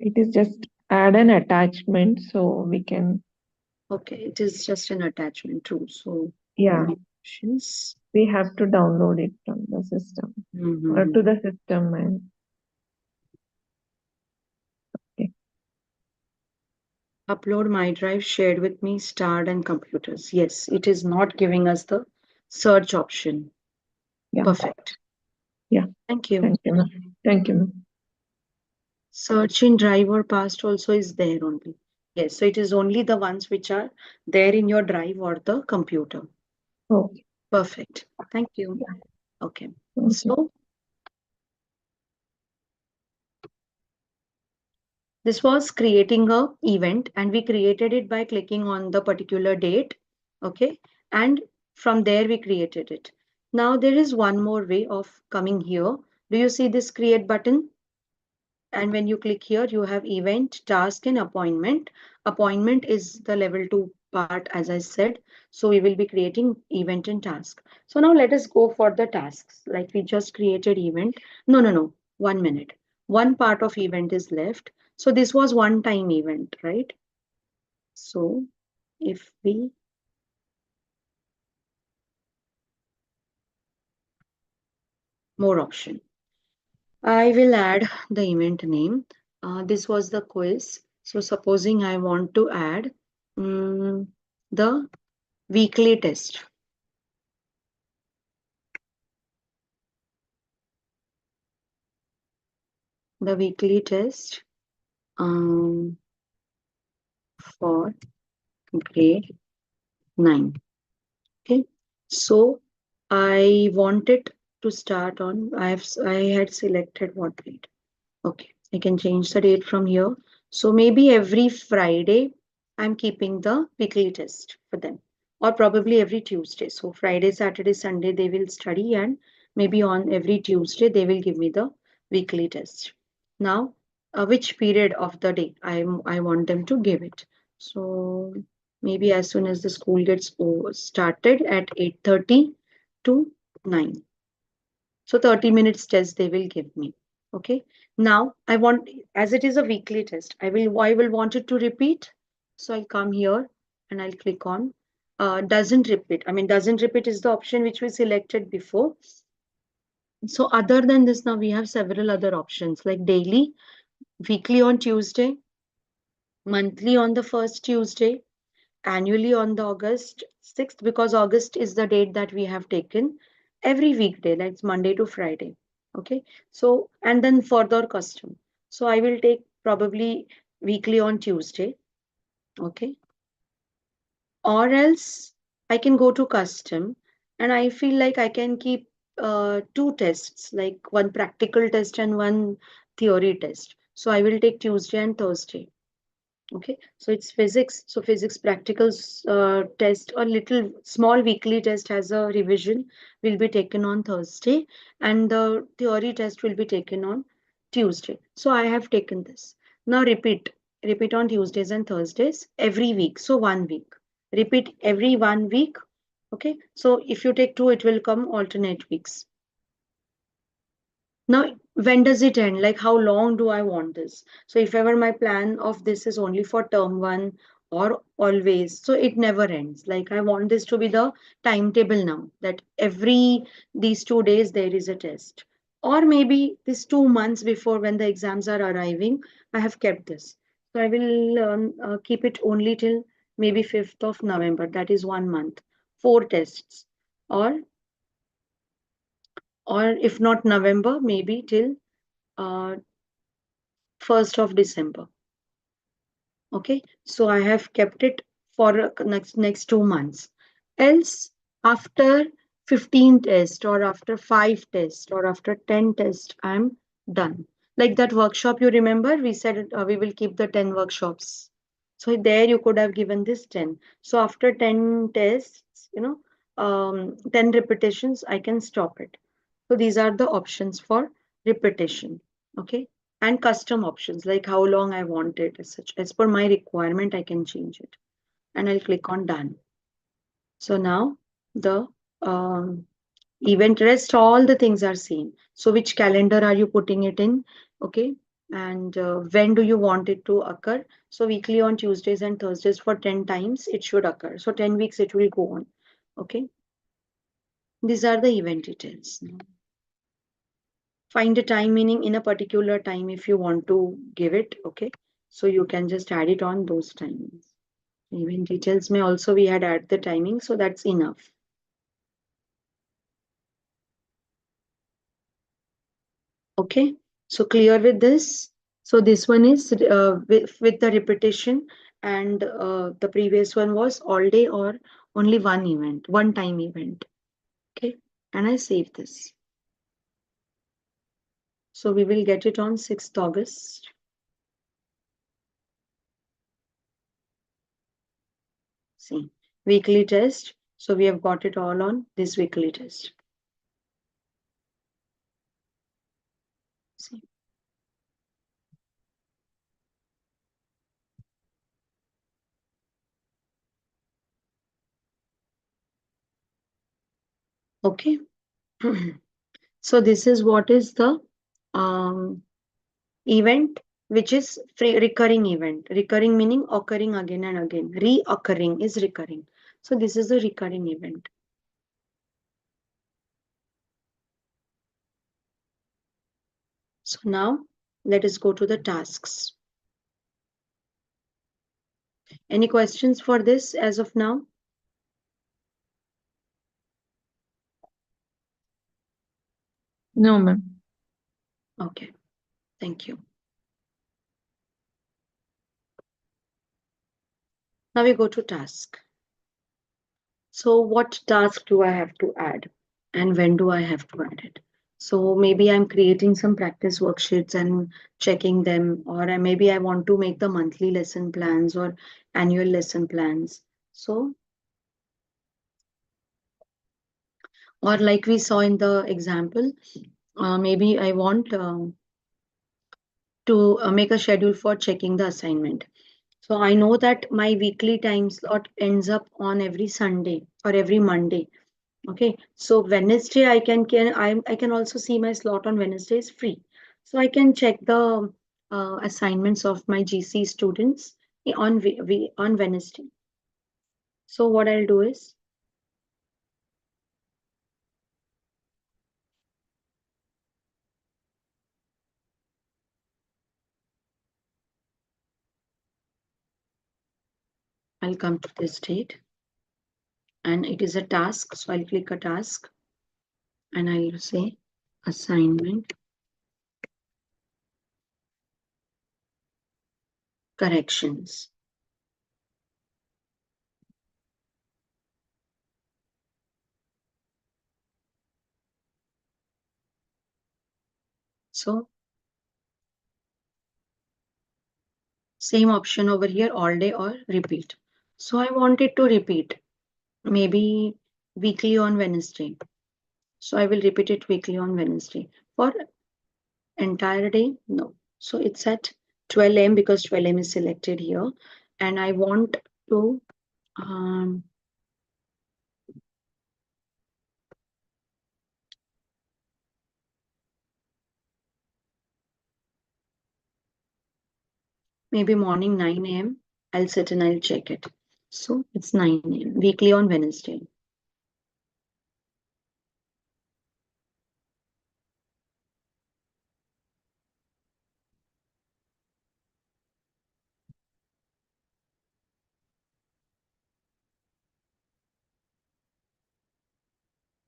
It is just add an attachment so we can, Okay, it is just an attachment too. So yeah, options. we have to download it from the system or to the system and Upload my drive shared with me, starred and computers. Yes, it is not giving us the search option. yeah. Perfect. Yeah. Thank you. Thank you, ma'am. Thank you, ma'am. Search in drive or past also is there only. Yes, so it is only the ones which are there in your drive or the computer. Okay. Perfect. Thank you. Yeah. Okay. Thank you. So this was creating a event and we created it by clicking on the particular date. Okay. And from there we created it. Now there is one more way of coming here. Do you see this create button? And when you click here, you have event, task, and appointment. Appointment is the level 2 part, as I said. So we will be creating event and task. So now let us go for the tasks. Like we just created event. No. 1 minute. One part of event is left. So this was one time event, right? So if we more option. I will add the event name. This was the quiz. So supposing I want to add the weekly test. The weekly test for grade 9. Okay. So I wanted to start on, I had selected what grade. Okay, I can change the date from here. So maybe every Friday, I'm keeping the weekly test for them, or probably every Tuesday. So Friday, Saturday, Sunday, they will study, and maybe on every Tuesday, they will give me the weekly test. Now, which period of the day I want them to give it. So maybe as soon as the school gets started at 8:30 to 9. So 30 minutes test they will give me. Okay. Now I want, as it is a weekly test, I will want it to repeat. So I'll come here and I'll click on doesn't repeat. I mean, doesn't repeat is the option which we selected before. So other than this, now we have several other options like daily, weekly on Tuesday, monthly on the first Tuesday, annually on the August 6th, because August is the date that we have taken, every weekday, that's Monday to Friday. Okay. So, and then further custom. So I will take probably weekly on Tuesday. Okay. Or else I can go to custom and I feel like I can keep two tests, like one practical test and one theory test. So I will take Tuesday and Thursday. Okay, so it's physics. So physics practical test or little small weekly test as a revision will be taken on Thursday and the theory test will be taken on Tuesday. So I have taken this. Now repeat on Tuesdays and Thursdays every week. So 1 week. Repeat every 1 week. Okay, so if you take two, it will come alternate weeks. Now, when does it end? Like, how long do I want this? So, if ever my plan of this is only for term 1 or always, so it never ends. Like, I want this to be the timetable now that every these 2 days there is a test. or maybe this 2 months before when the exams are arriving, I have kept this. So I will keep it only till maybe 5th of November. That is 1 month, 4 tests, or if not November, maybe till uh, 1st of December. Okay, so I have kept it for next 2 months. Else, after 15 tests or after 5 tests or after 10 tests, I'm done. Like that workshop, you remember, we said we will keep the 10 workshops. So there you could have given this 10. So after 10 tests, 10 repetitions, I can stop it. So these are the options for repetition. Okay, and custom options like how long I want it as such. As per my requirement, I can change it. And I'll click on done. So now the event rest, all the things are same. So which calendar are you putting it in? Okay. And when do you want it to occur? So weekly on Tuesdays and Thursdays for 10 times it should occur. So 10 weeks it will go on. Okay. These are the event details. Find a time, meaning in a particular time if you want to give it. Okay, so you can just add it on those timings. Event details may also we had add the timing, so that's enough. Okay, so clear with this. So this one is with the repetition, and the previous one was all day or only one event, one time event. Okay, and I save this. So we will get it on 6th August. See, weekly test. So we have got it all on this weekly test. See. Okay. So this is what is the event, which is recurring event. Recurring meaning occurring again and again. Reoccurring is recurring. So this is a recurring event. So now let us go to the tasks. Any questions for this as of now? No, ma'am. Okay, thank you. Now we go to task. So what task do I have to add and when do I have to add it? So maybe I'm creating some practice worksheets and checking them, or maybe I want to make the monthly lesson plans or annual lesson plans. So, or like we saw in the example, maybe I want to make a schedule for checking the assignment. So I know that my weekly time slot ends up on every Sunday or every Monday. Okay, so Wednesday I can also see my slot on Wednesday is free. So I can check the assignments of my GC students on Wednesday. So what I'll do is I'll come to this date and it is a task. So I'll click a task and I'll say assignment corrections. So same option over here, all day or repeat. So I want it to repeat, maybe weekly on Wednesday. So I will repeat it weekly on Wednesday. For entire day, no. So it's at 12 a.m. because 12 a.m. is selected here. And I want to maybe morning 9 a.m. I'll sit and I'll check it. So it's 9 a.m. weekly on Wednesday.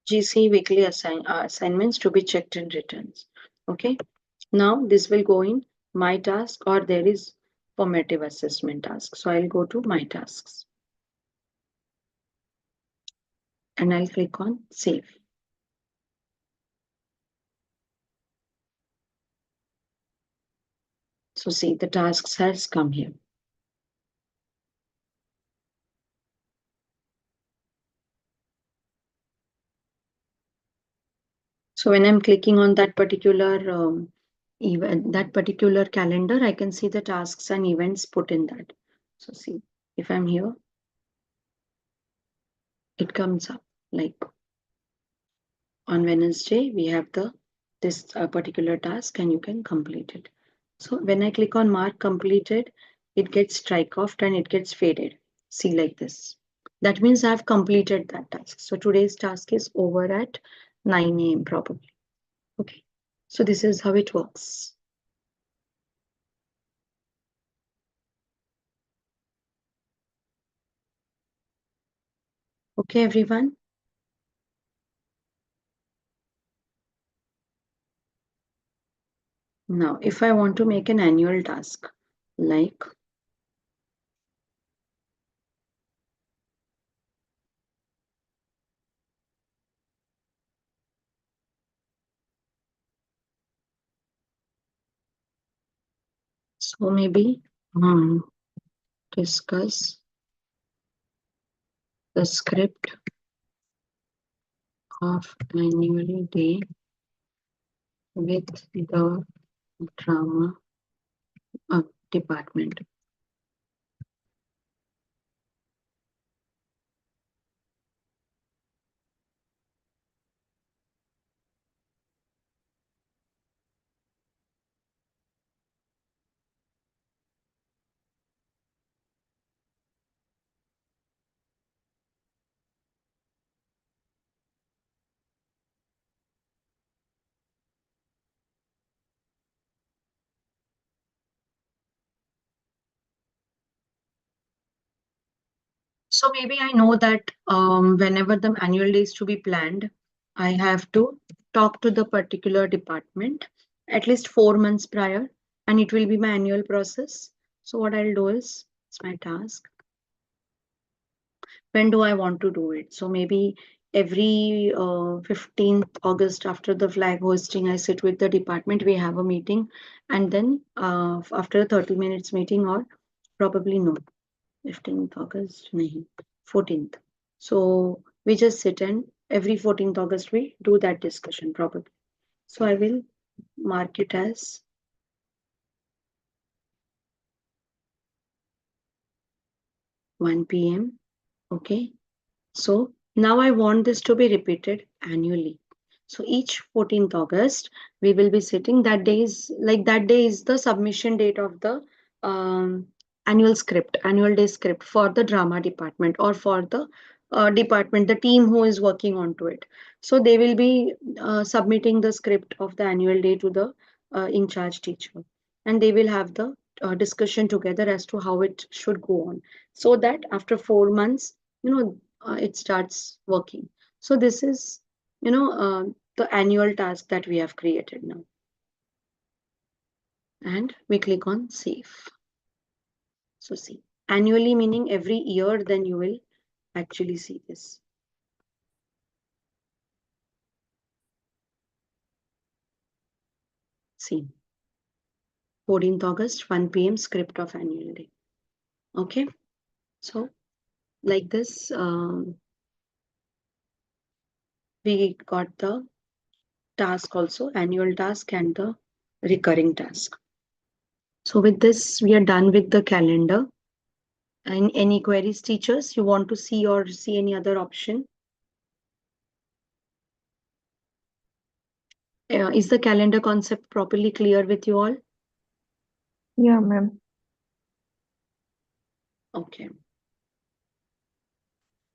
GCE weekly assignments to be checked in returns. Okay. Now this will go in my task, or there is formative assessment task. So I'll go to my tasks and I'll click on save. So see, the tasks has come here. So when I'm clicking on that particular event, that particular calendar, I can see the tasks and events put in that. So see, if I'm here, it comes up like on Wednesday, we have this particular task and you can complete it. So when I click on mark completed, it gets strike off and it gets faded. See, like this. That means I have completed that task. So today's task is over at 9 a.m. probably. Okay. So this is how it works. Okay, everyone. Now, if I want to make an annual task, like so maybe discuss the script of annual day with the drama department. So maybe I know that whenever the annual day is to be planned, I have to talk to the particular department at least 4 months prior, and it will be my annual process. So what I'll do is, it's my task. When do I want to do it? So maybe every 15th August after the flag hosting, I sit with the department, we have a meeting, and then after a 30 minutes meeting, or probably no, 15th August, nahi, 14th. So we just sit and every 14th August we do that discussion probably. So I will mark it as 1 p.m. Okay. So now I want this to be repeated annually. So each 14th August, we will be sitting. That day is the submission date of the annual day script for the drama department, or for the department, the team who is working onto it. So they will be submitting the script of the annual day to the in charge teacher, and they will have the discussion together as to how it should go on, so that after 4 months, it starts working. So this is, the annual task that we have created now. And we click on save. So see, annually meaning every year, then you will actually see this. See, 14th August, 1 p.m. script of annual day. Okay. So like this, we got the task also, annual task and the recurring task. So with this, we are done with the calendar. And any queries, teachers, you want to see or see any other option? Is the calendar concept properly clear with you all? Yeah, ma'am. Okay.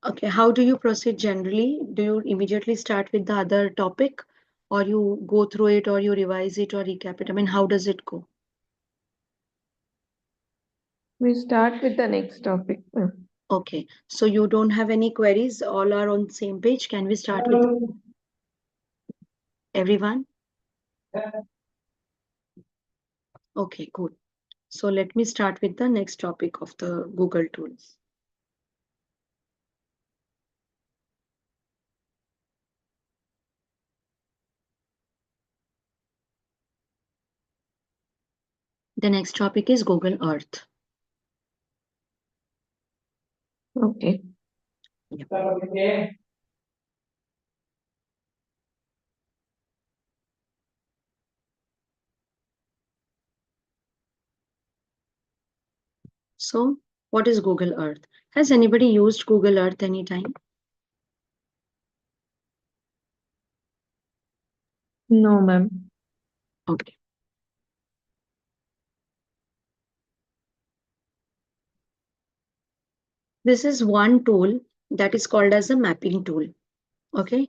Okay, how do you proceed generally? Do you immediately start with the other topic, or you go through it, or you revise it, or recap it? I mean, how does it go? We start with the next topic, ma'am. Okay, so you don't have any queries, all are on same page. Can we start with everyone? Okay, good. So let me start with the next topic of the Google tools. The next topic is Google Earth. Okay. So what is Google Earth? Has anybody used Google Earth anytime? No, ma'am. Okay. This is one tool that is called as a mapping tool. Okay.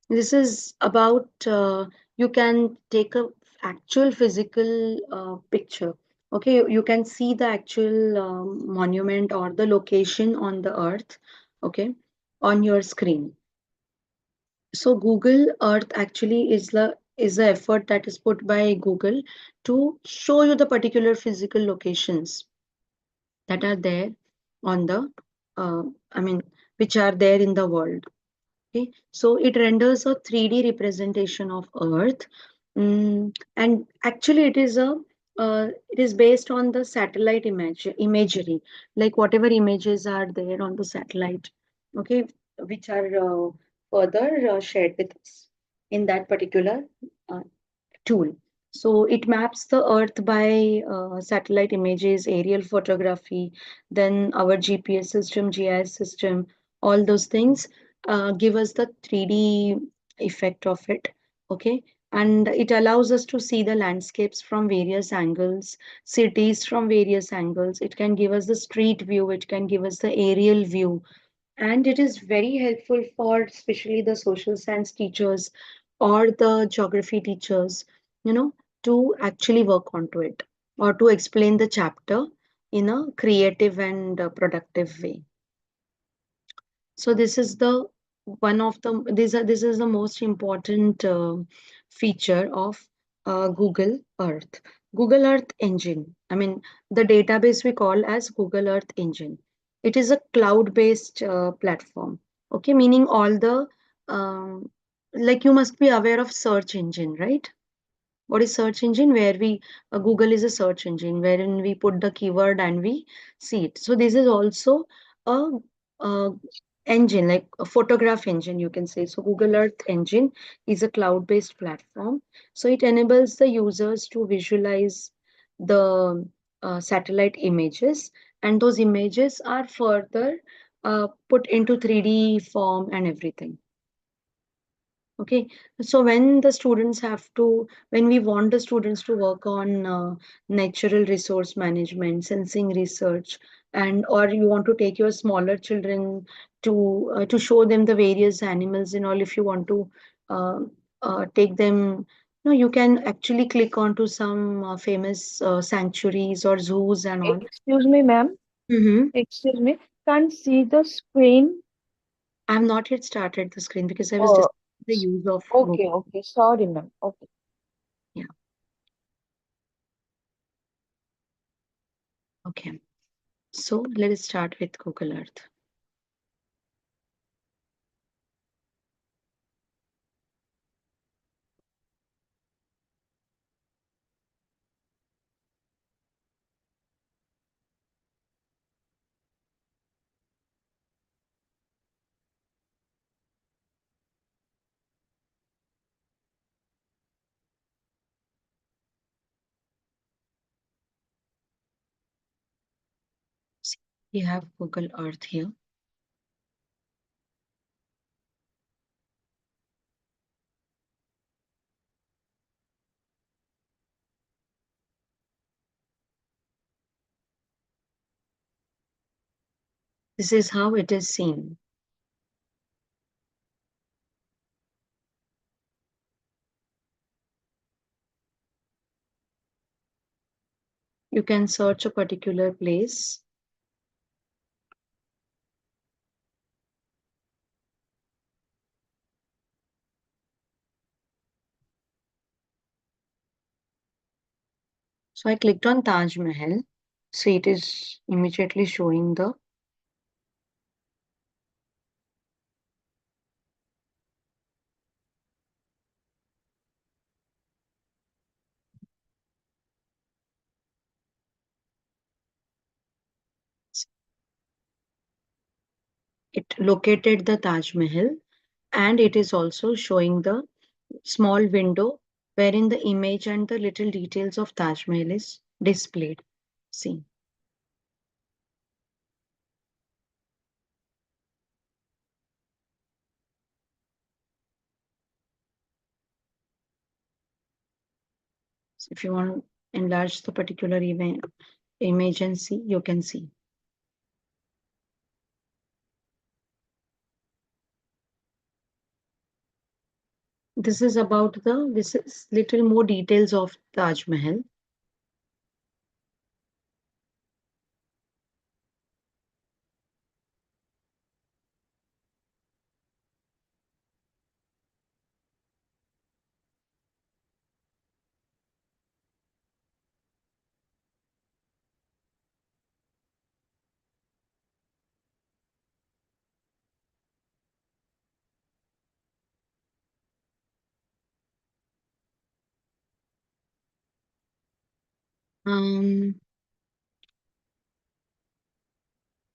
This is about you can take a actual physical picture. Okay, you can see the actual monument or the location on the earth. Okay, on your screen. So Google Earth actually is the effort that is put by Google to show you the particular physical locations that are there on the uh, I mean which are there in the world. Okay, so it renders a 3D representation of Earth, and actually it is based on the satellite imagery, like whatever images are there on the satellite, okay, which are further shared with us in that particular uh, tool. So it maps the Earth by satellite images, aerial photography, then our GPS system, GIS system, all those things give us the 3D effect of it. Okay. And it allows us to see the landscapes from various angles, cities from various angles. It can give us the street view, it can give us the aerial view, and it is very helpful for especially the social science teachers or the geography teachers, you know, to actually work onto it or to explain the chapter in a creative and productive way. So this is the one of the this is the most important feature of Google Earth. Google Earth Engine. I mean, the database we call as Google Earth Engine. It is a cloud-based platform. Okay, meaning all the like you must be aware of search engine, right? What is search engine? Where we Google is a search engine wherein we put the keyword and we see it. So this is also a, a engine, like a photograph engine, you can say. So Google Earth Engine is a cloud-based platform. So it enables the users to visualize the satellite images, and those images are further put into 3D form and everything. Okay, so when we want the students to work on natural resource management, sensing research, and or you want to take your smaller children to show them the various animals and all, if you want to uh, take them, no, you can actually click onto some famous sanctuaries or zoos and all. Excuse me, ma'am. Mm-hmm. Excuse me. Can't see the screen. I have not yet started the screen because I was Oh, discussing the use of Google. okay, okay. Sorry, ma'am. Okay. Yeah. Okay. So let us start with Google Earth. See, we have Google Earth here. This is how it is seen. You can search a particular place So I clicked on Taj Mahal. See, it is immediately showing the it located the Taj Mahal, and it is also showing the small window wherein the image and the little details of Taj Mahal is displayed. See. So if you want to enlarge the particular image and see, you can see. This is this is little more details of Taj Mahal.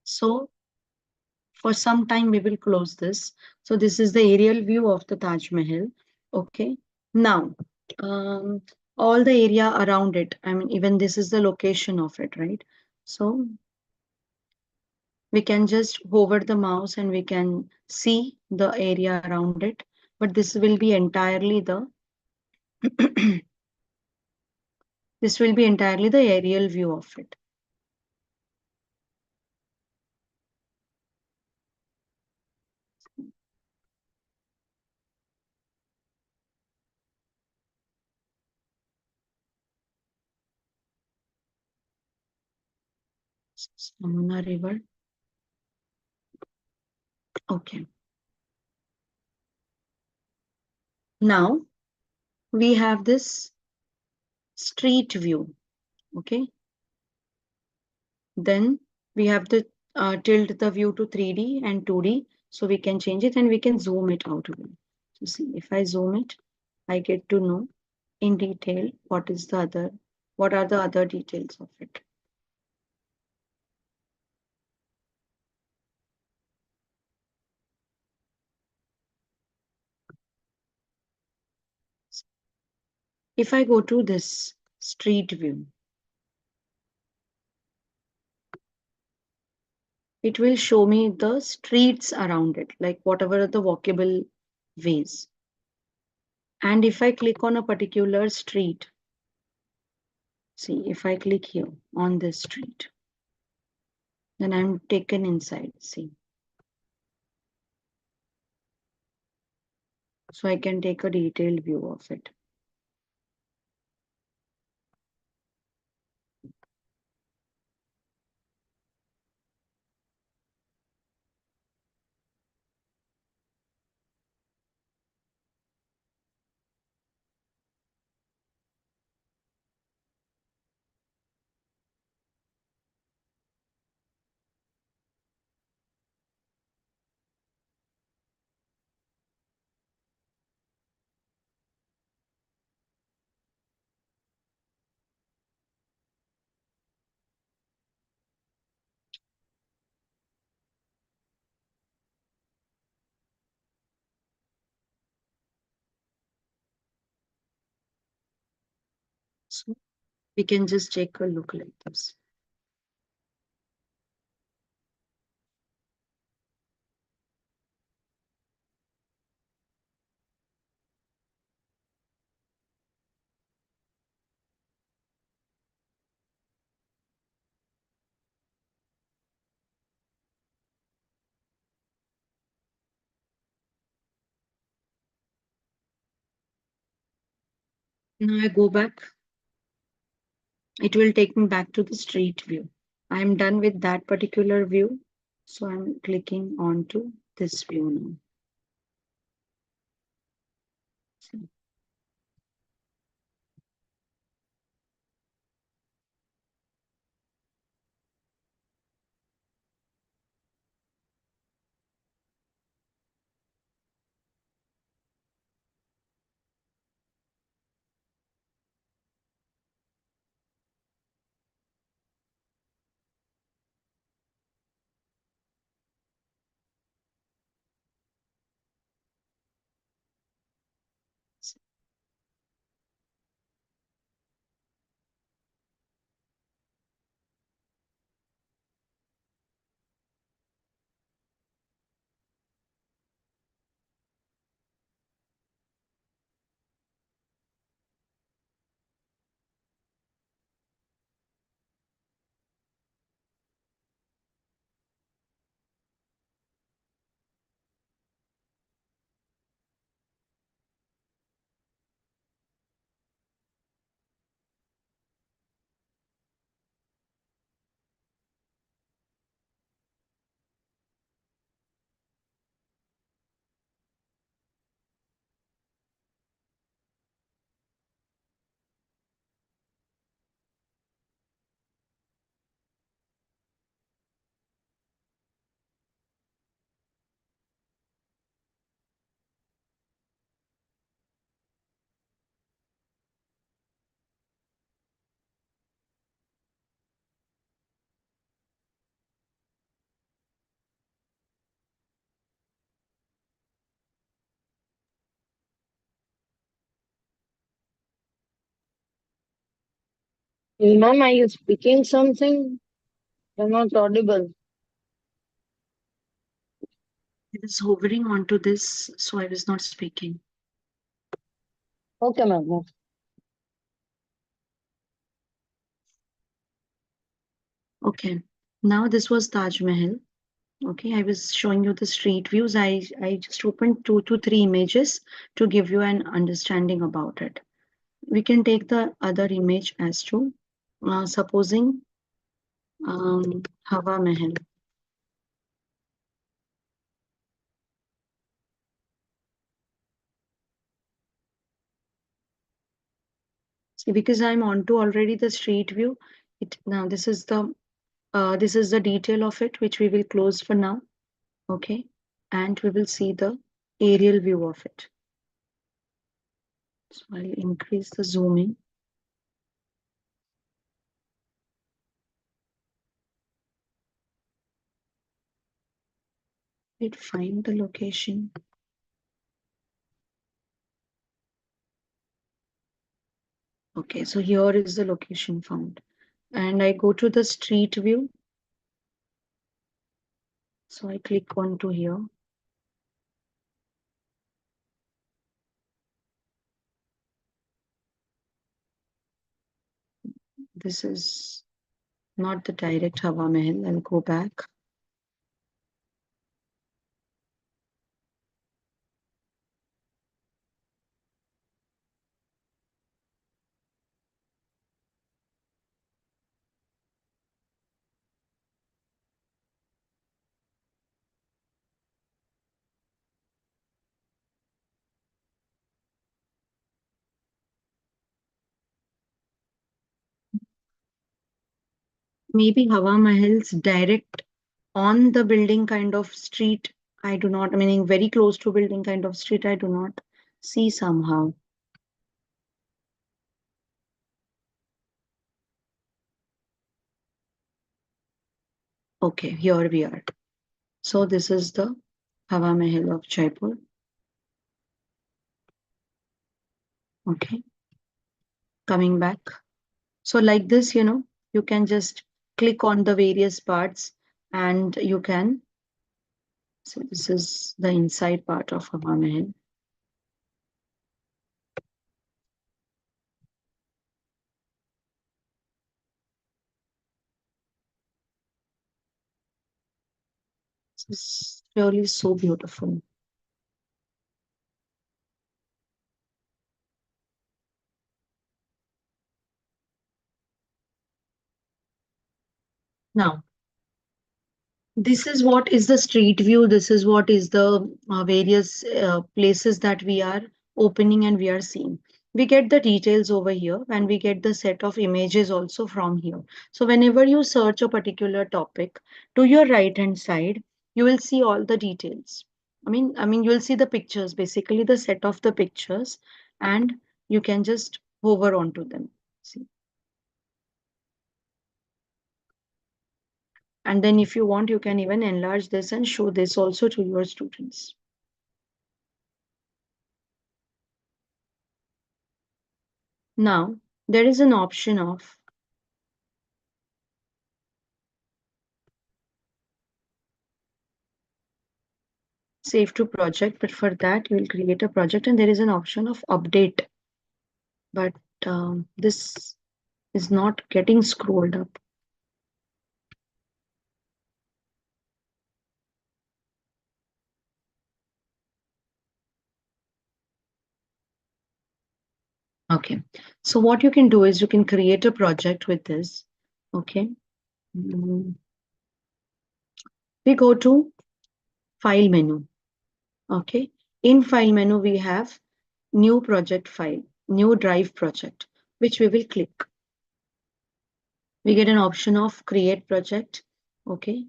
So for some time we will close this. So this is the aerial view of the Taj Mahal. Okay. Now, all the area around it, I mean, even this is the location of it, right? So we can just hover the mouse and we can see the area around it. But this will be entirely the this will be entirely the aerial view of it. Yamuna River. Okay. Now we have this street view. Okay. Then we have to tilt the view to 3D and 2D. So we can change it and we can zoom it out again. So see, if I zoom it, I get to know in detail what are the other details of it. If I go to this street view, it will show me the streets around it, like whatever are the walkable ways. And if I click on a particular street, see, if I click here on this street, then I'm taken inside, see. So I can take a detailed view of it. So we can just take a look like this. Now I go back. It will take me back to the street view. I'm done with that particular view. So I'm clicking on to this view now. See. Ma'am, are you speaking something? You're not audible. I was hovering onto this, so I was not speaking. Okay, ma'am. Okay, now this was Taj Mahal. Okay, I was showing you the street views. I just opened 2 to 3 images to give you an understanding about it. We can take the other image as to supposing Hawa Mahal. See, because I'm onto already the street view. Now this is the detail of it, which we will close for now. Okay, and we will see the aerial view of it. So I'll increase the zooming. Let's find the location. Okay, so here is the location found. And I go to the street view. So I click onto here. This is not the direct Hawa Mahal. I'll go back. Maybe Hawa Mahal's direct on the building kind of street. I do not, meaning very close to building kind of street. I do not see somehow. Okay, here we are. So this is the Hawa Mahal of Jaipur. Okay, coming back. So like this, you can just click on the various parts and you can. So this is the inside part of Hawa Mahal. This is really so beautiful. Now, this is what is the street view. This is what is the various places that we are opening and we are seeing. We get the details over here and we get the set of images also from here. So whenever you search a particular topic, to your right hand side, you will see all the details. I mean, you will see the pictures, basically the set of the pictures, and you can just hover onto them. See. And then if you want, you can even enlarge this and show this also to your students. Now, there is an option of save to project, but for that you will create a project and there is an option of update. But this is not getting scrolled up. Okay, so what you can do is you can create a project with this. Okay, we go to file menu. Okay, in file menu we have new project file, new drive project, which we will click. We get an option of create project. Okay,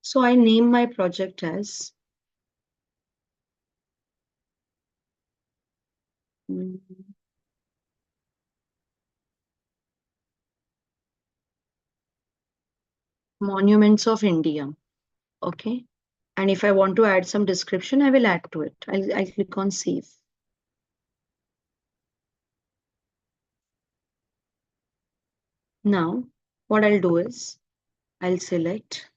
so I name my project as Monuments of India. Okay. And if I want to add some description, I will add to it. I'll click on save. Now, what I'll do is I'll select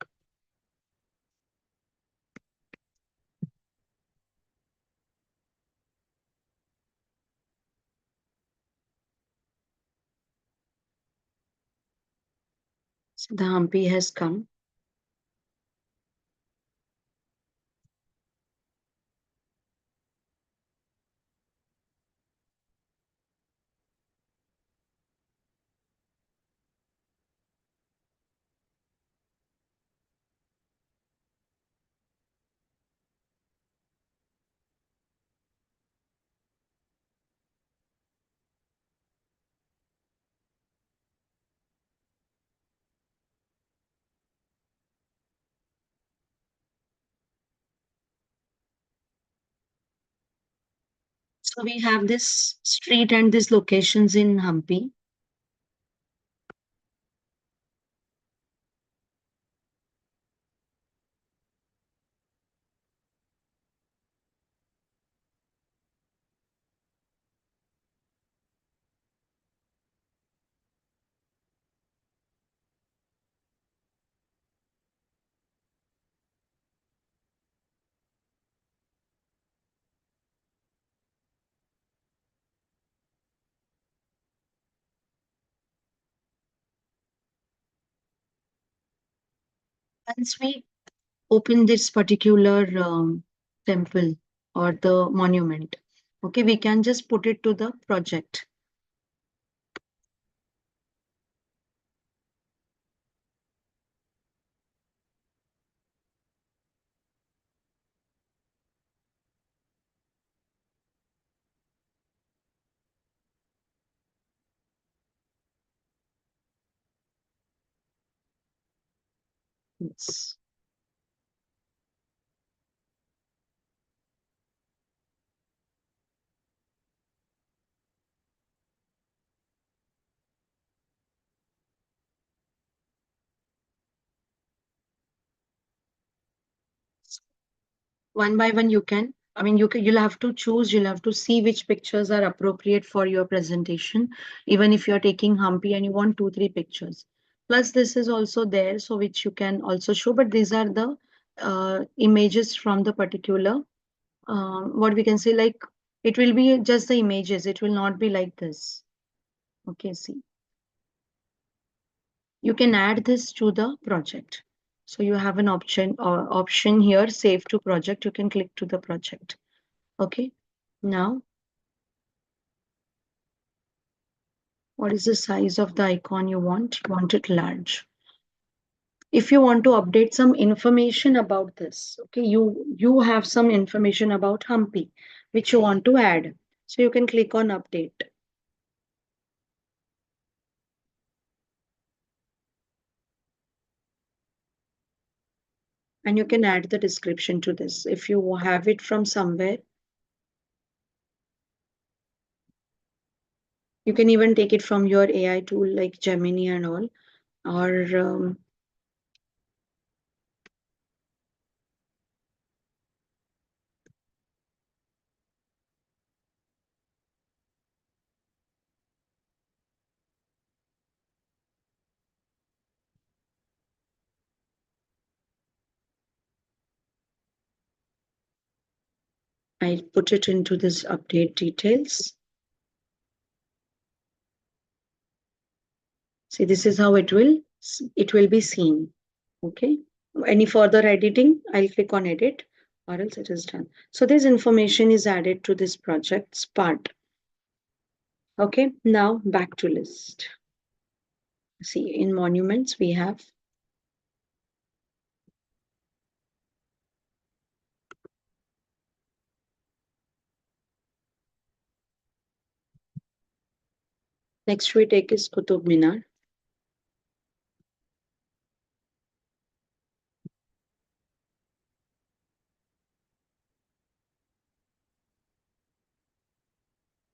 so the Hampi has come. So we have this street and these locations in Hampi. Once we open this particular temple or the monument, okay, we can just put it to the project. Yes. One by one you can, I mean, you'll have to choose, you'll have to see which pictures are appropriate for your presentation, even if you're taking Hampi and you want 2-3 pictures. Plus this is also there, so which you can also show, but these are the images from the particular, what we can say, like, it will be just the images, it will not be like this. Okay, see. You can add this to the project. So you have an option here, save to project. You can click to the project. Okay. Now, what is the size of the icon you want? You want it large. If you want to update some information about this, okay, you have some information about Hampi, which you want to add. So you can click on update. And you can add the description to this. If you have it from somewhere, you can even take it from your AI tool like Gemini and all, or I put it into this update details. See, this is how it will be seen. Okay. Any further editing, I'll click on edit or else it is done. So this information is added to this project's part. Okay. Now back to list. See, in monuments, we have next we take is Qutub Minar.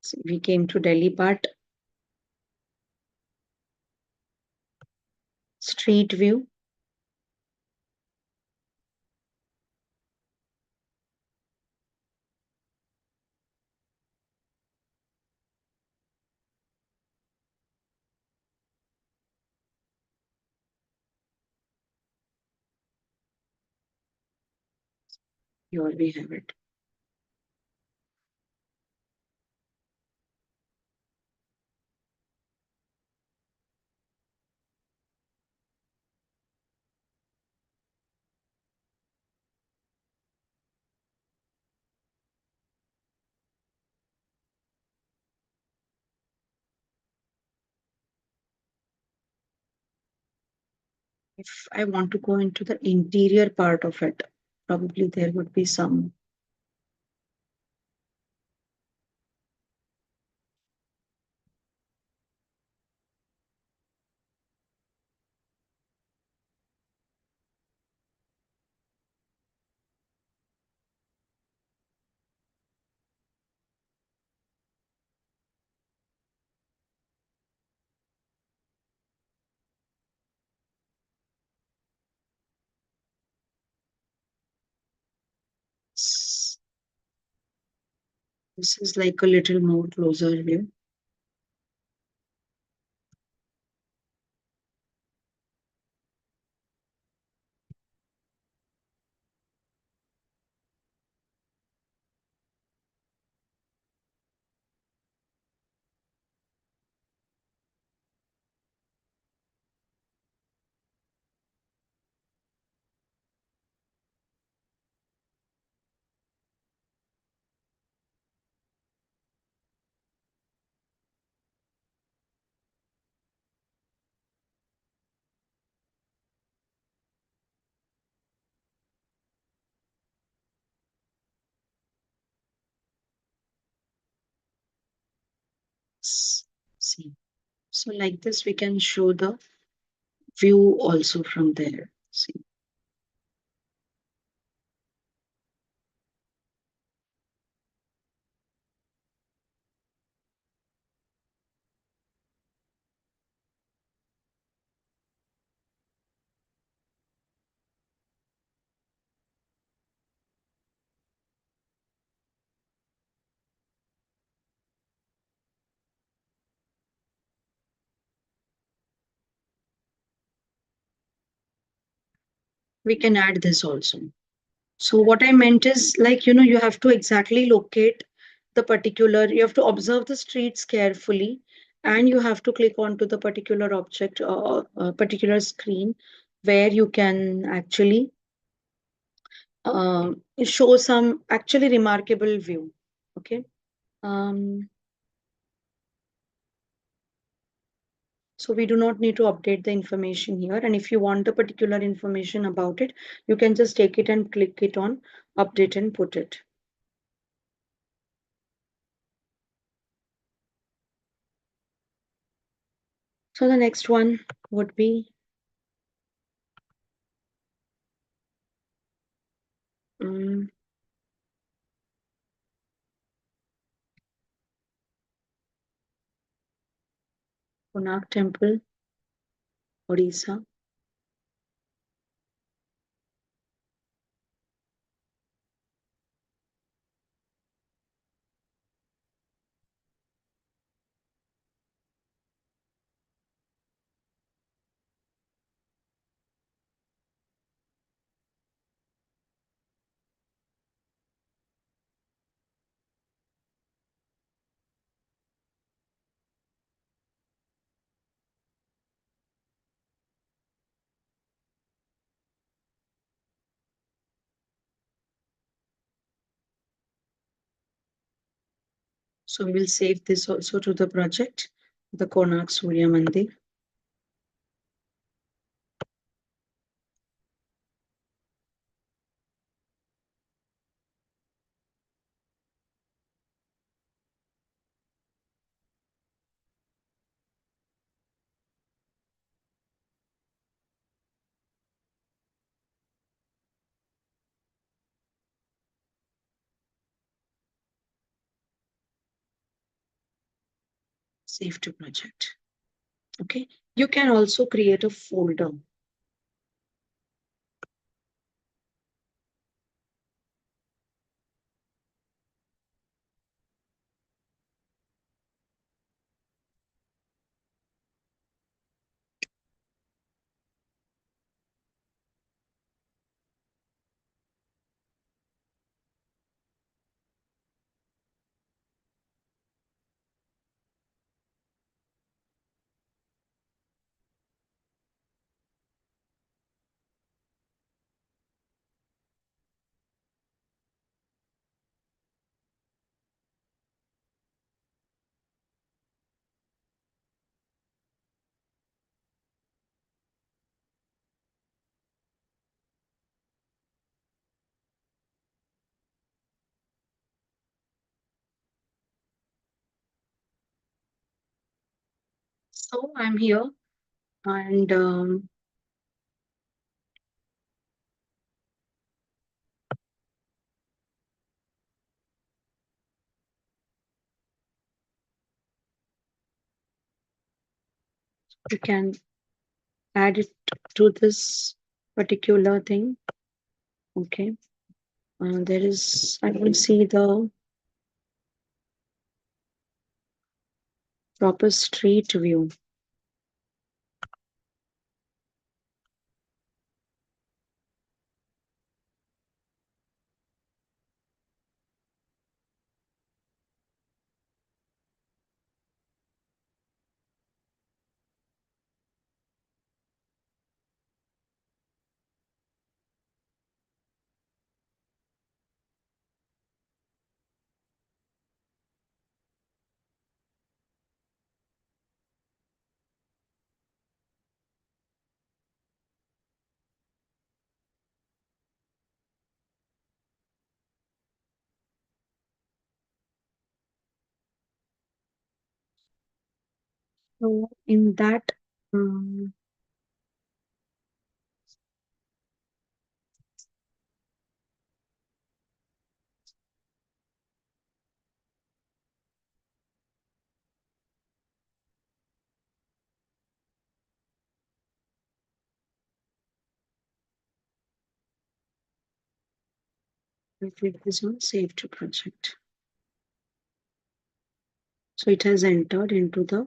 See, we came to Delhi part. Street view. Here we have it. If I want to go into the interior part of it, probably there would be some. This is like a little more closer view. See, so like this, we can show the view also from there. See. We can add this also. So what I meant is like, you have to exactly locate the particular, you have to observe the streets carefully, and you have to click onto the particular object or particular screen where you can actually show some actually remarkable view. Okay. Um, so we do not need to update the information here. And if you want the particular information about it, you can just take it and click it on update and put it. So the next one would be Konark Temple, Odisha. So we will save this also to the project, the Konark Surya Mandir. Save to project. Okay. You can also create a folder. So I'm here, and you can add it to this particular thing. Okay. There is, I don't see the proper street view. So in that, um, I click this on save to project. So it has entered into the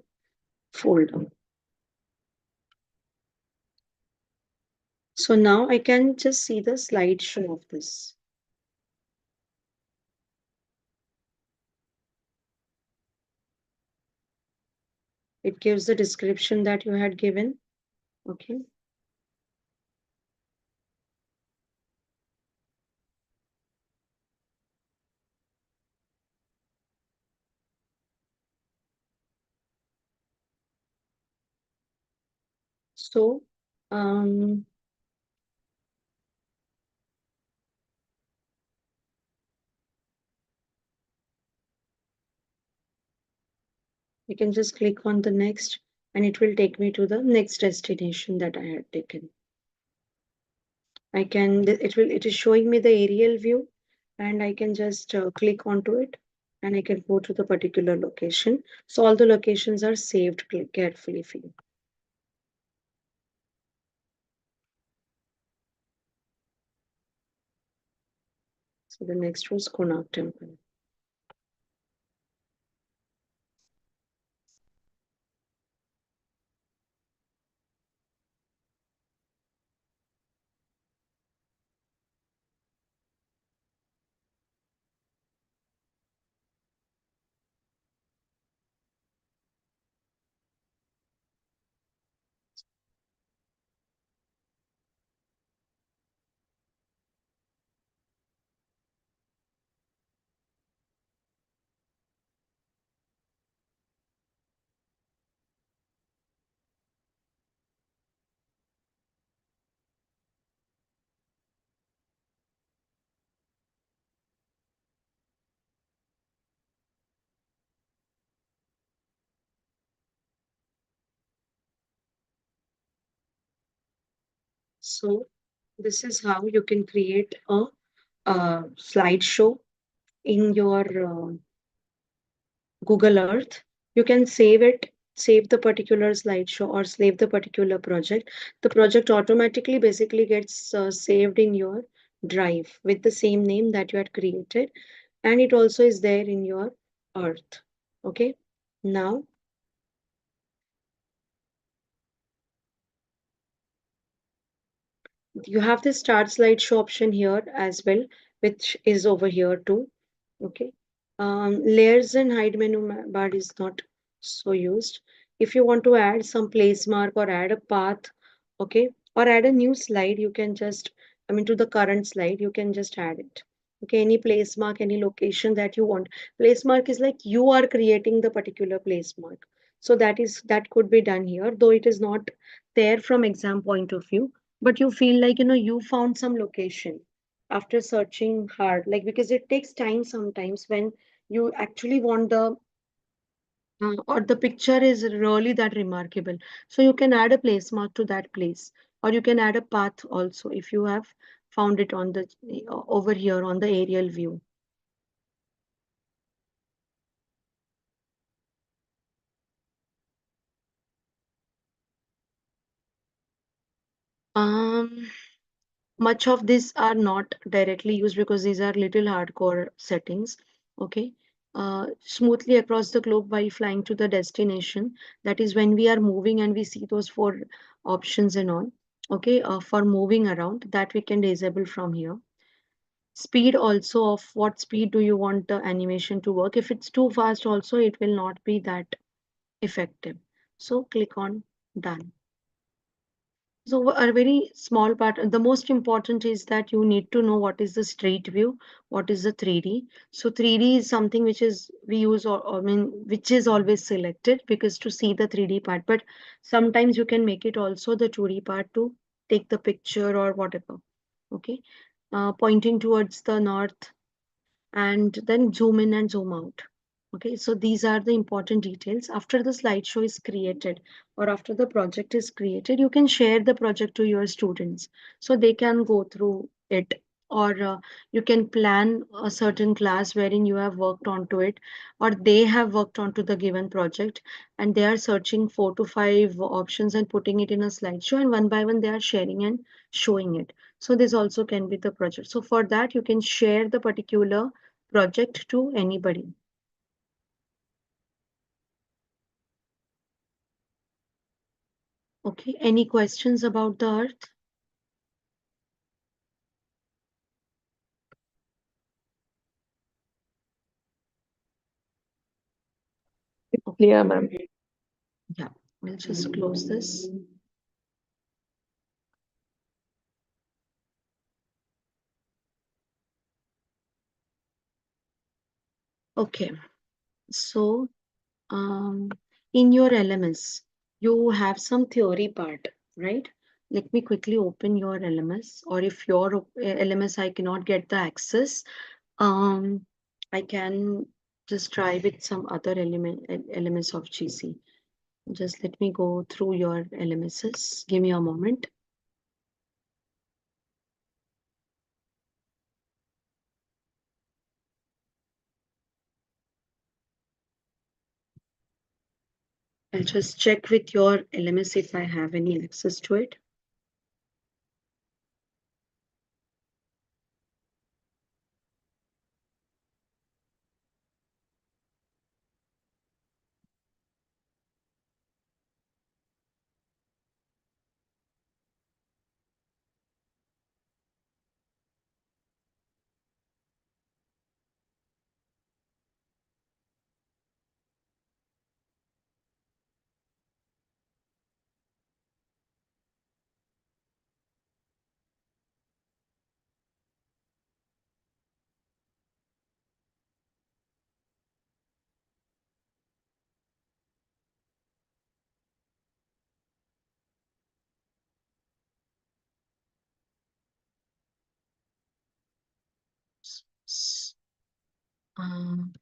folder. So now I can just see the slideshow of this. It gives the description that you had given. Okay. So, you can just click on the next, and it will take me to the next destination that I had taken. It is showing me the aerial view, and I can just click onto it, and I can go to the particular location. So all the locations are saved carefully for you. So the next was Konark Temple. So this is how you can create a slideshow in your Google Earth. You can save it, save the particular slideshow or save the particular project. The project automatically basically gets saved in your drive with the same name that you had created, and it also is there in your Earth. Okay. Now you have the start slideshow option here as well, which is over here too. Okay. Layers and hide menu bar is not so used. If you want to add some place mark or add a path, okay, or add a new slide, you can just, I mean, to the current slide, you can just add it. Okay, any place mark, any location that you want. Place mark is like you are creating the particular place mark. So that could be done here, though it is not there from exam point of view, but you feel like, you found some location after searching hard, like because it takes time sometimes when you actually want the or the picture is really that remarkable. So you can add a place mark to that place, or you can add a path also if you have found it on the over here on the aerial view. Um, Much of these are not directly used because these are little hardcore settings. Okay. Smoothly across the globe while flying to the destination. That is when we are moving and we see those four options and all. Okay. For moving around, that we can disable from here. Speed also, of what speed do you want the animation to work. If it's too fast also, it will not be that effective. So click on done. So a very small part, the most important is that you need to know what is the straight view, what is the 3D. So 3D is something which is we use, or I mean, which is always selected because to see the 3D part. But sometimes you can make it also the 2D part to take the picture or whatever. Okay, pointing towards the north, and then zoom in and zoom out. Okay, so these are the important details. After the slideshow is created or after the project is created, you can share the project to your students so they can go through it. Or you can plan a certain class wherein you have worked onto it, or they have worked onto the given project and they are searching 4 to 5 options and putting it in a slideshow, and one by one they are sharing and showing it. So this also can be the project. So for that, you can share the particular project to anybody. Okay, any questions about the earth? Clear, ma'am. Yeah, we'll just close this. Okay, so in your LMS, you have some theory part, right? Let me quickly open your LMS, or if your LMS I cannot get the access, I can just try with some other elements of GC. Just let me go through your LMSs. Give me a moment. I'll just check with your LMS if I have any access to it.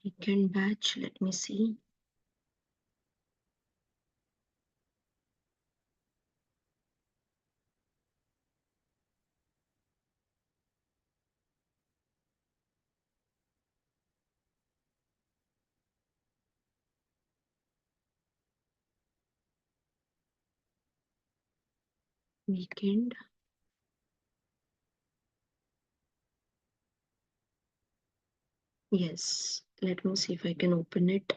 Weekend batch, let me see. Weekend. Yes, let me see if I can open it.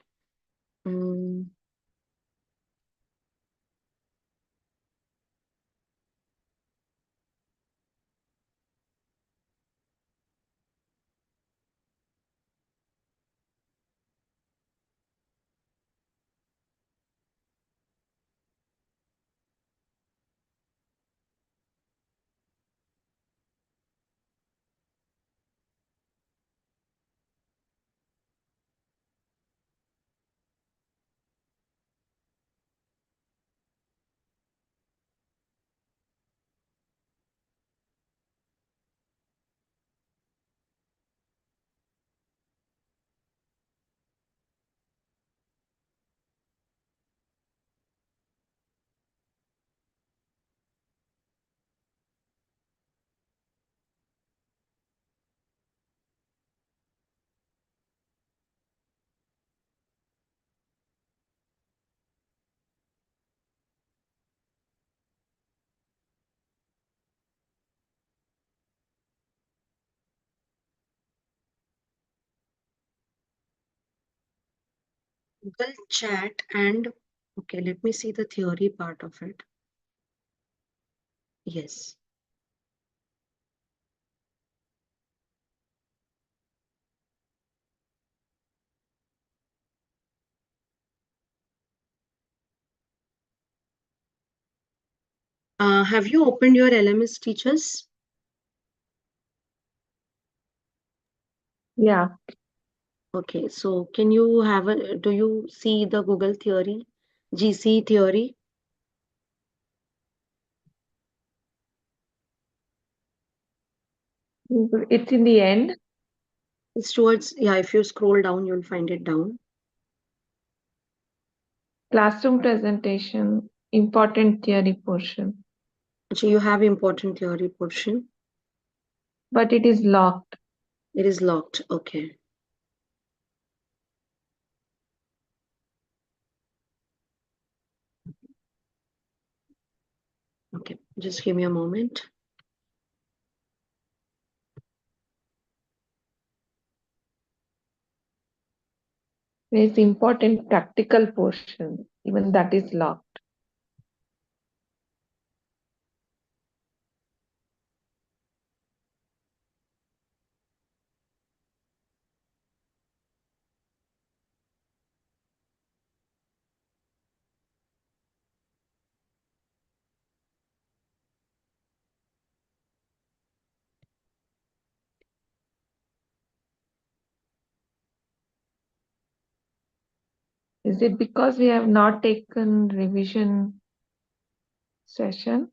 Google Chat and okay, let me see the theory part of it. Yes. Have you opened your LMS, teachers? Yeah. Okay, so can you have a, do you see the Google theory, GCE theory? It's in the end. It's towards, yeah, if you scroll down, you'll find it down. Classroom presentation, important theory portion, So you have important theory portion. but it is locked. It is locked. Okay. Okay, just give me a moment. There is important practical portion, even that is locked. Is it because we have not taken revision session?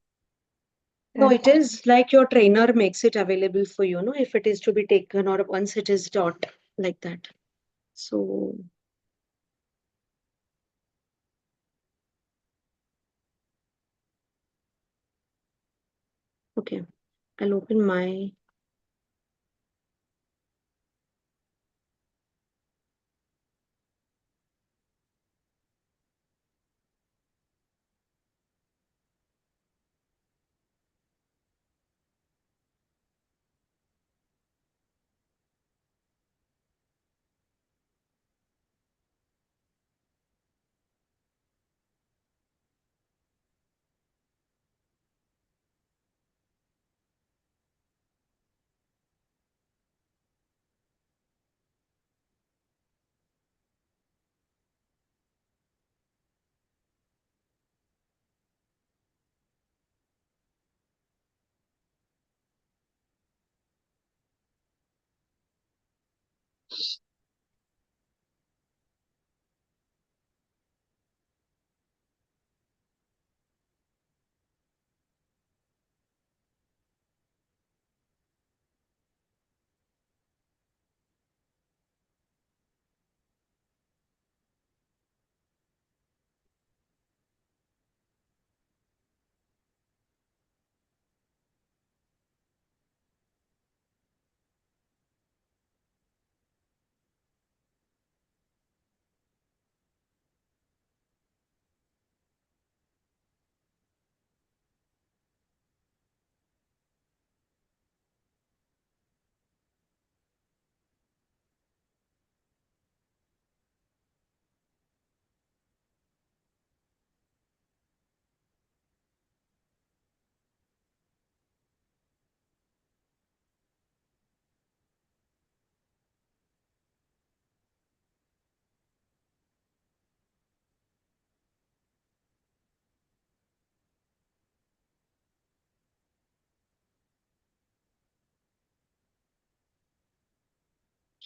No, it is like your trainer makes it available for you, no, if it is to be taken or once it is taught like that. So, okay, I'll open my.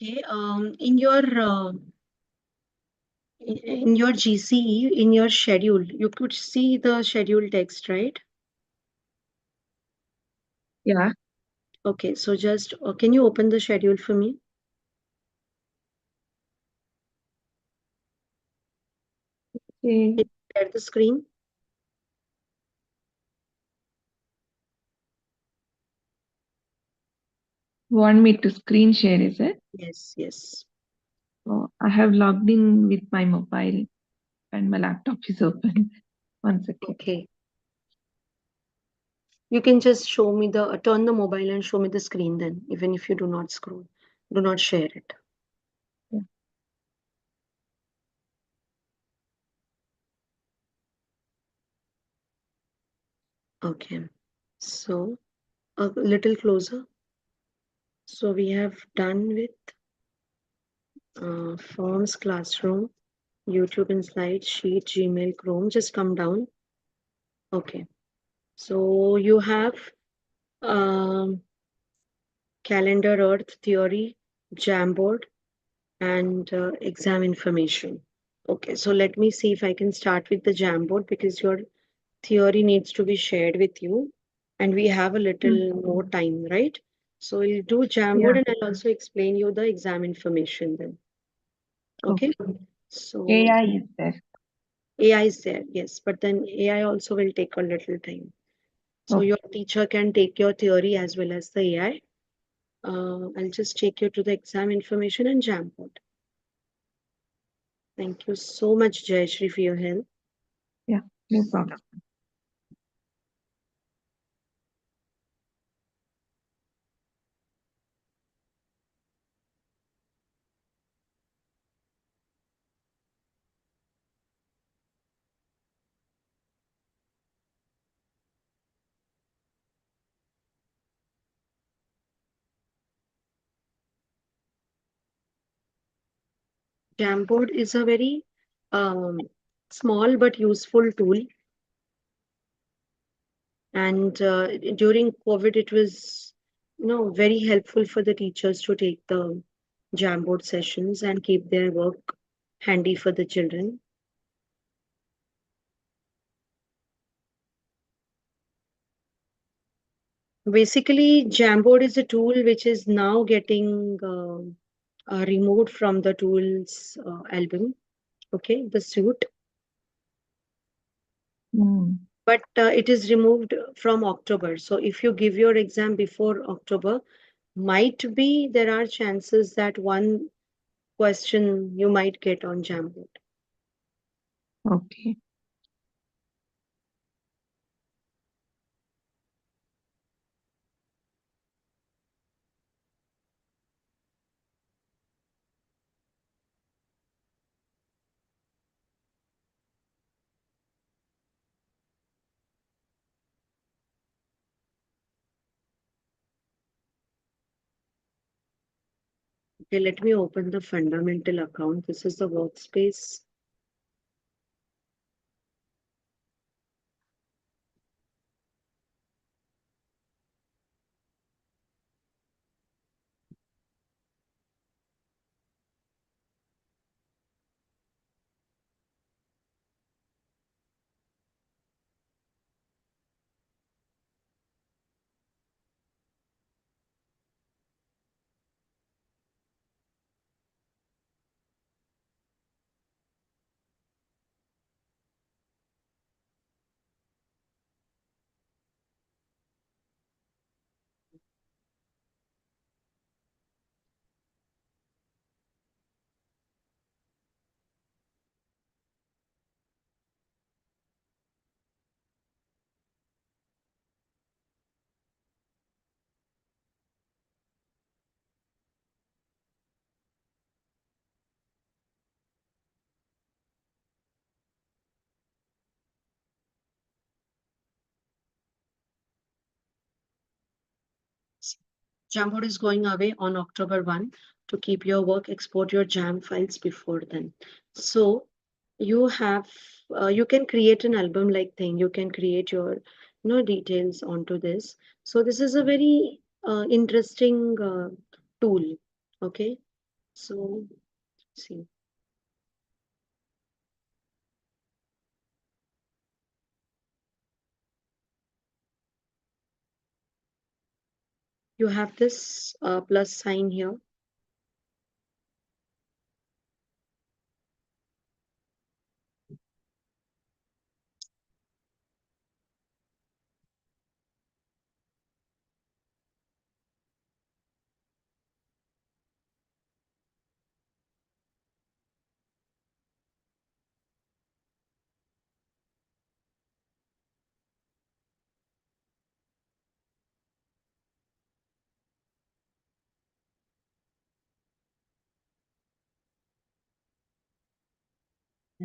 Okay, in your GCE, in your schedule, you could see the schedule text, right? Yeah. Okay, so just can you open the schedule for me? Okay. Can you share the screen? Want me to screen share, is it? Yes, yes. Oh, I have logged in with my mobile and my laptop is open. 1 second. Okay. You can just show me the turn the mobile and show me the screen then, even if you do not scroll, do not share it. Yeah. Okay. So a little closer. So we have done with Forms, Classroom, YouTube and Slides, Sheet, Gmail, Chrome. Just come down. Okay. So you have um, Calendar, Earth, Theory, Jamboard, and exam information. Okay, so let me see if I can start with the Jamboard because your theory needs to be shared with you and we have a little more time, right? So we'll do Jamboard Yeah. and I'll also explain you the exam information then. Okay, Okay. so AI is there. AI is there, yes, but then AI also will take a little time. So Okay. your teacher can take your theory as well as the AI. I'll just take you to the exam information and Jamboard. Thank you so much, Jayashree, for your help. Yeah. No problem. Jamboard is a very um, small but useful tool. And during COVID, it was, very helpful for the teachers to take the Jamboard sessions and keep their work handy for the children. Basically, Jamboard is a tool which is now getting removed from the tools album. Okay, the suite. But it is removed from October. So if you give your exam before October, might be there are chances that one question you might get on Jamboard. Okay. Okay, let me open the fundamental account. This is the workspace. Jamboard is going away on October 1 to keep your work, export your Jam files before then. So you have you can create an album like thing. You can create your details onto this. So this is a very interesting tool. Okay. So see, you have this plus sign here.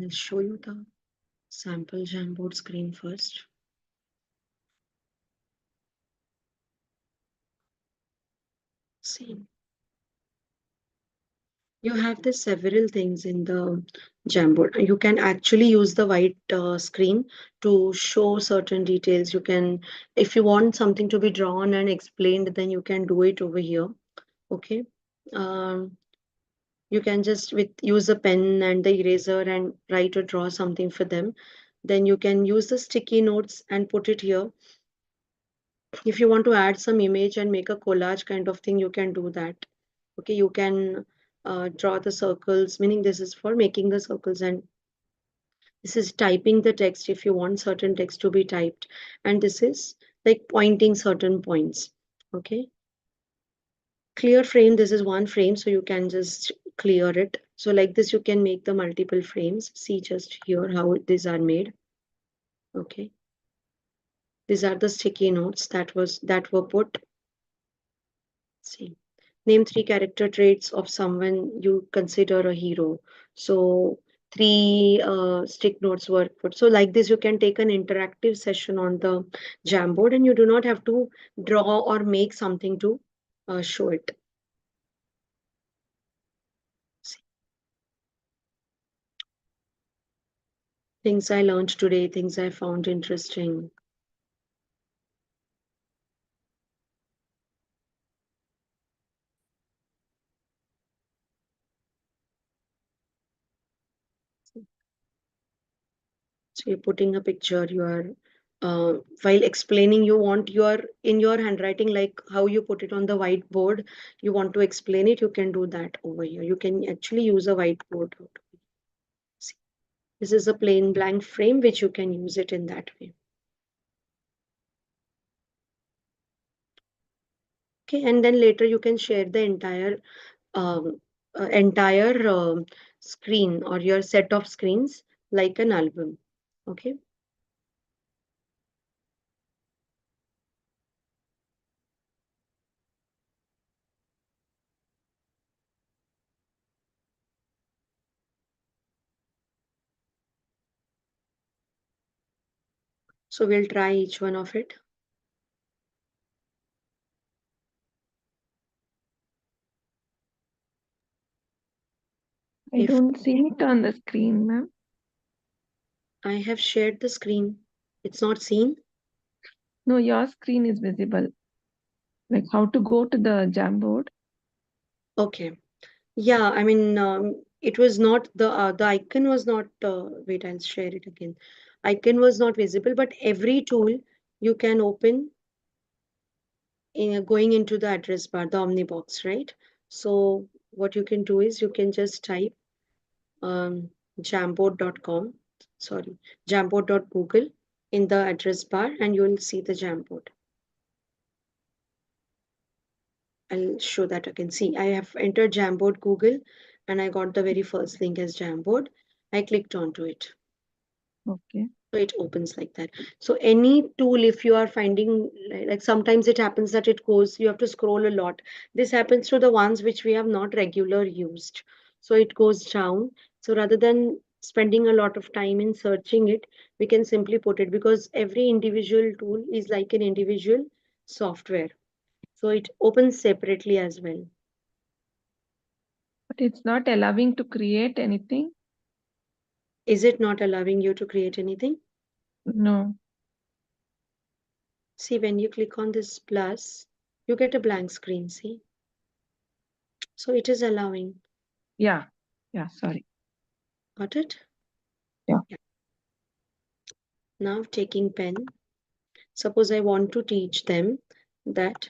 I'll show you the sample Jamboard screen first. See, you have the several things in the Jamboard. You can actually use the white screen to show certain details. You can, if you want something to be drawn and explained, then you can do it over here. Okay. Um, you can just use a pen and the eraser and write or draw something for them. Then you can use the sticky notes and put it here. If you want to add some image and make a collage kind of thing, you can do that. Okay, you can draw the circles, meaning this is for making the circles, and this is typing the text if you want certain text to be typed, and this is like pointing certain points. Okay, clear frame, this is one frame, so you can just clear it. So like this you can make the multiple frames. See just here how these are made. Okay, these are the sticky notes that were put. See, name 3 character traits of someone you consider a hero. So three stick notes were put. So like this, you can take an interactive session on the Jamboard, and you do not have to draw or make something to show it. See. Things I learned today, things I found interesting. So you're putting a picture, you are while explaining, you want your in your handwriting, like how you put it on the whiteboard, you want to explain it, you can do that over here. You can actually use a whiteboard. See, this is a plain blank frame which you can use it in that way. Okay, and then later you can share the um, entire screen or your set of screens like an album. Okay. So we'll try each one of it. I don't see it on the screen, ma'am. I have shared the screen. It's not seen. No, your screen is visible. Like how to go to the Jamboard. Okay. Yeah, I mean, it was not the icon was not. Wait, I'll share it again. Icon was not visible, but every tool you can open in going into the address bar, the Omnibox, right? So what you can do is you can just type jamboard.com, sorry, jamboard.google in the address bar, and you will see the Jamboard. I'll show that again. See, I have entered Jamboard Google and I got the very first link as Jamboard. I clicked onto it. Okay. So it opens like that. So any tool, if you are finding, like sometimes it happens that it goes, you have to scroll a lot. This happens to the ones which we have not regular used. So it goes down. So rather than spending a lot of time in searching it, we can simply put it, because every individual tool is like an individual software. So it opens separately as well. But it's not allowing to create anything. Is it not allowing you to create anything? No. See, when you click on this plus, you get a blank screen, see? So it is allowing. Yeah. Yeah, sorry. Got it? Yeah. Now taking pen. Suppose I want to teach them that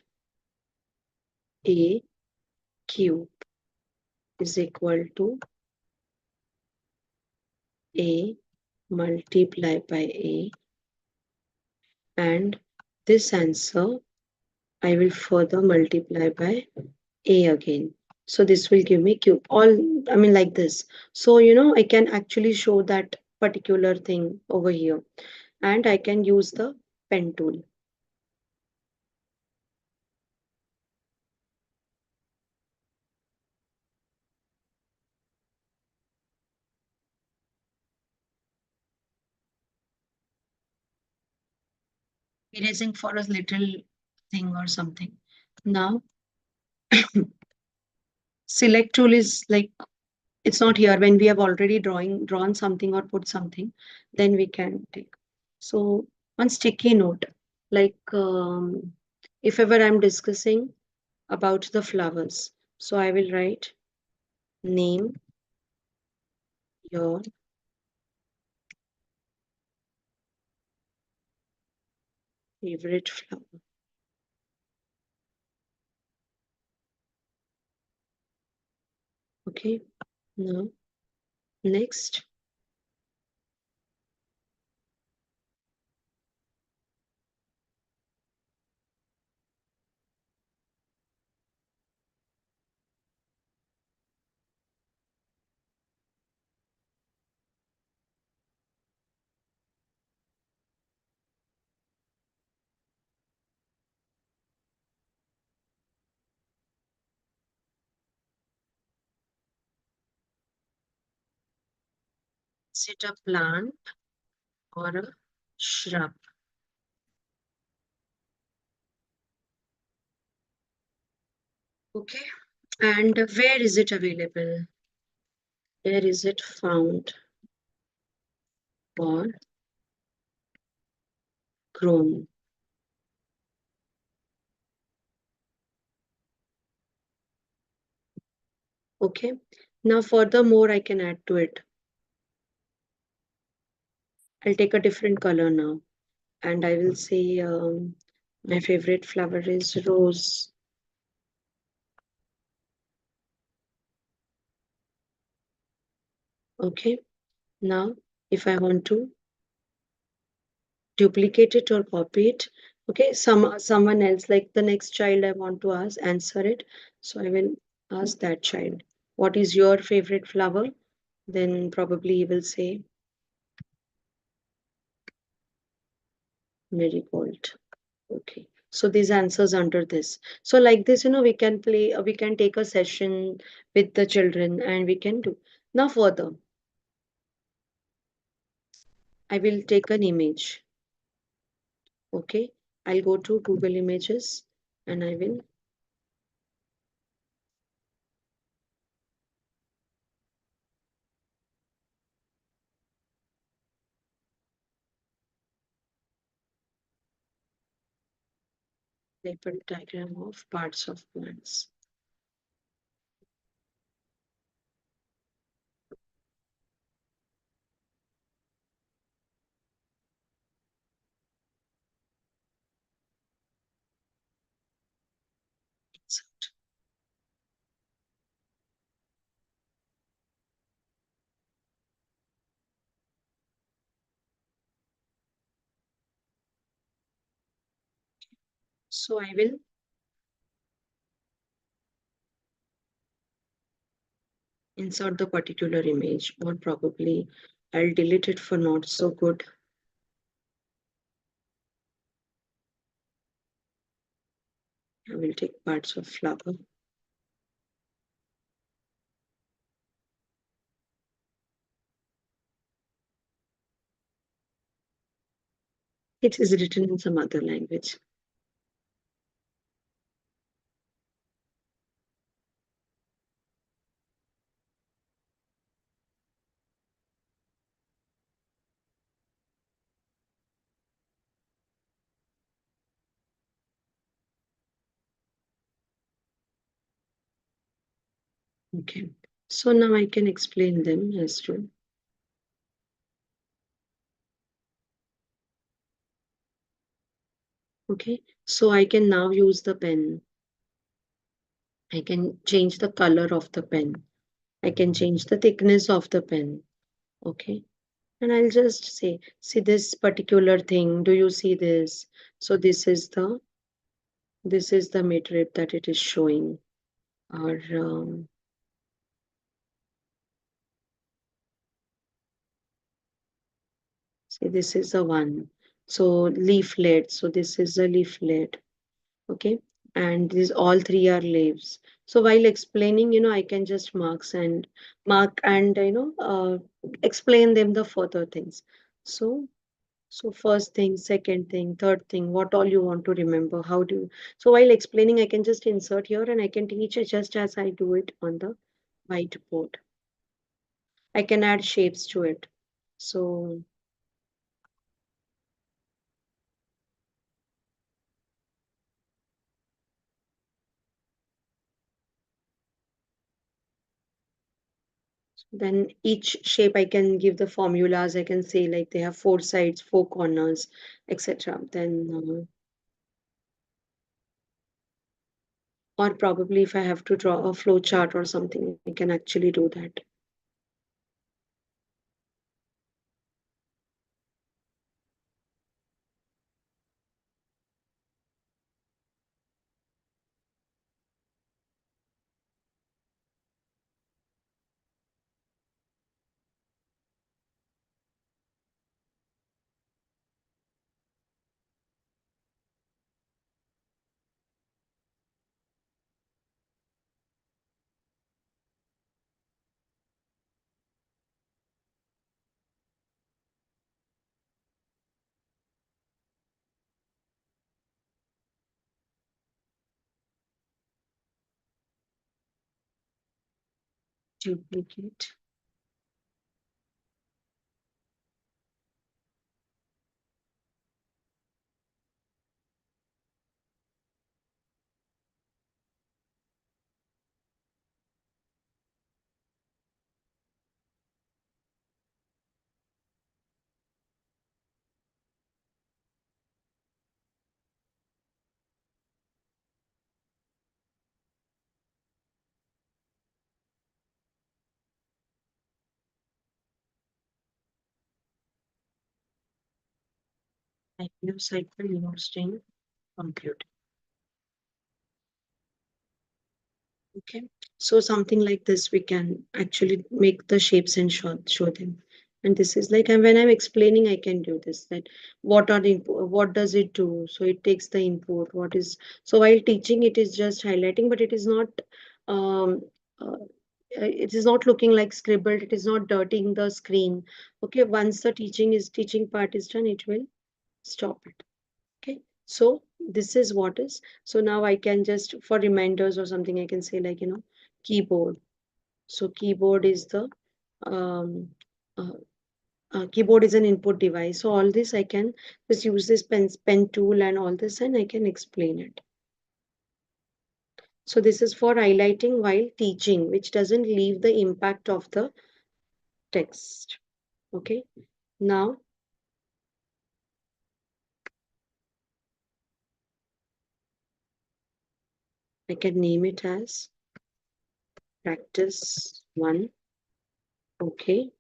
a cube is equal to a multiplied by a, and this answer I will further multiply by a again. So this will give me cube. All, I mean, like this. So, I can actually show that particular thing over here. And I can use the pen tool. Erasing for a little thing or something. Now Select tool is like, it's not here when we have already drawn something or put something, then we can take. So one sticky note, like if ever I'm discussing about the flowers, so I will write name your favorite flower. Okay, now next. Is it a plant or a shrub? Okay, and where is it available? Where is it found or grown? Okay, now furthermore, I can add to it. I'll take a different color now, and I will say my favorite flower is rose. Okay, now if I want to duplicate it or copy it, okay, someone else, like the next child I want to ask, answer it. So I will ask that child, what is your favorite flower? Then probably he will say marigold. Okay, so these answers under this. So like this, we can play, we can take a session with the children and we can do. Now further, I will take an image. Okay, I'll go to Google Images and I will paper diagram of parts of plants. Insert. So I will insert the particular image, or probably I'll delete it for not so good. I will take parts of flower. It is written in some other language. Okay, so now I can explain them as to. Okay, so I can now use the pen. I can change the color of the pen. I can change the thickness of the pen. Okay, and I'll just say, see this particular thing. Do you see this? So this is the mid-rib that it is showing. Or see, this is the one. So leaflet. So this is a leaflet. Okay, and these all three are leaves. So while explaining, I can just mark and explain them the further things. So So first thing, second thing, third thing, what all you want to remember, how do you, so while explaining, I can just insert here and I can teach it just as I do it on the whiteboard. I can add shapes to it. So then each shape I can give the formulas. I can say like they have four sides, four corners, etc. Then or probably if I have to draw a flow chart or something, I can actually do that. Duplicate. I use cycle used in computing. Okay, so something like this, we can actually make the shapes and show them. And this is like, and when I'm explaining, I can do this, that what are the input, what does it do? So it takes the input, what is, so while teaching, it is just highlighting, but it is not, um, uh, it is not looking like scribbled, it is not dirtying the screen. Okay, once the teaching part is done, it will stop it. Okay, so this is what is. So now I can just, for reminders or something, I can say like, keyboard. So keyboard is the, um, uh, keyboard is an input device. So all this I can just use this pen tool and all this and I can explain it. So this is for highlighting while teaching, which doesn't leave the impact of the text. Okay, now I can name it as practice 1. Okay.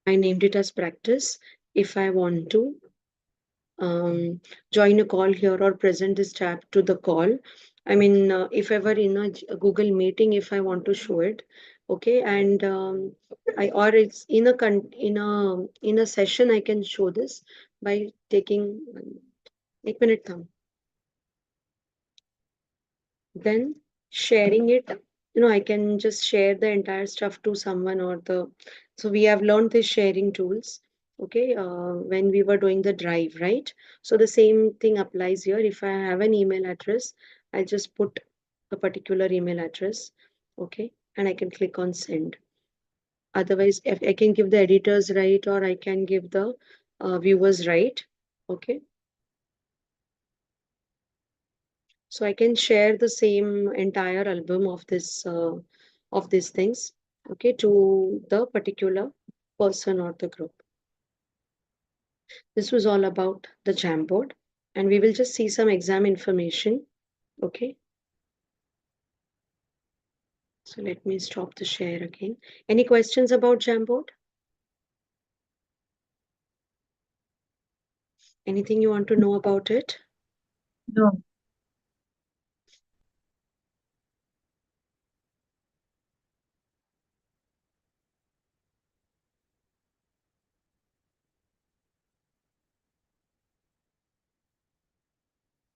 I named it as practice. If I want to join a call here or present this tab to the call, I mean, if ever in a Google meeting, if I want to show it, okay, and I or it's in a session, I can show this by taking 1 minute thumb. Then sharing it, I can just share the entire stuff to someone or the, so we have learned these sharing tools, okay, when we were doing the drive, right? So the same thing applies here. If I have an email address, I'll just put a particular email address, okay, and I can click on send. Otherwise, if I can give the editors right, or I can give the viewers right, okay. So I can share the same entire album of these things, okay, to the particular person or the group. This was all about the Jamboard, and we will just see some exam information, okay. So let me stop the share again. Any questions about Jamboard? Anything you want to know about it? No.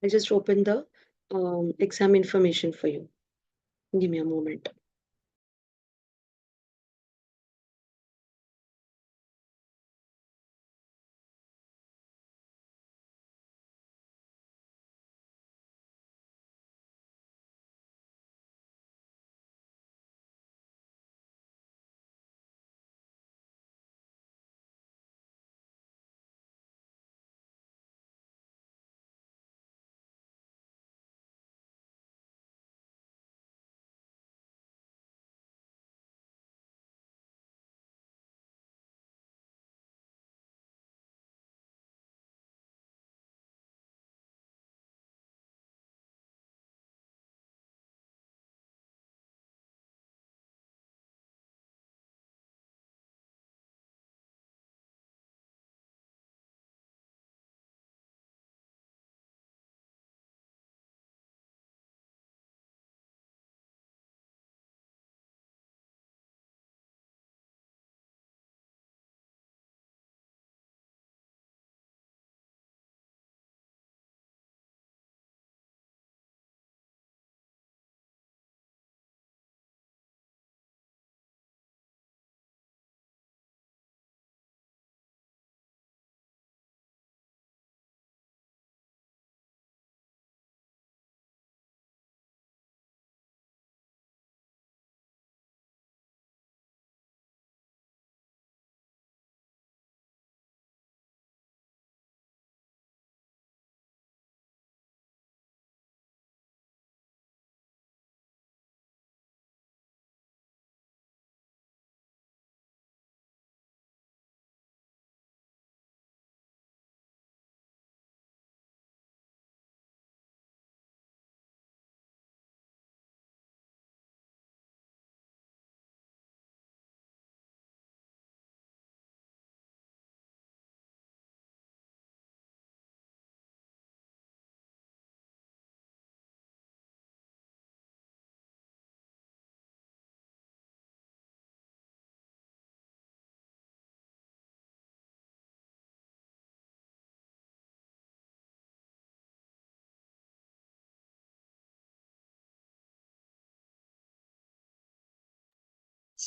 I'll just open the exam information for you. Give me a moment.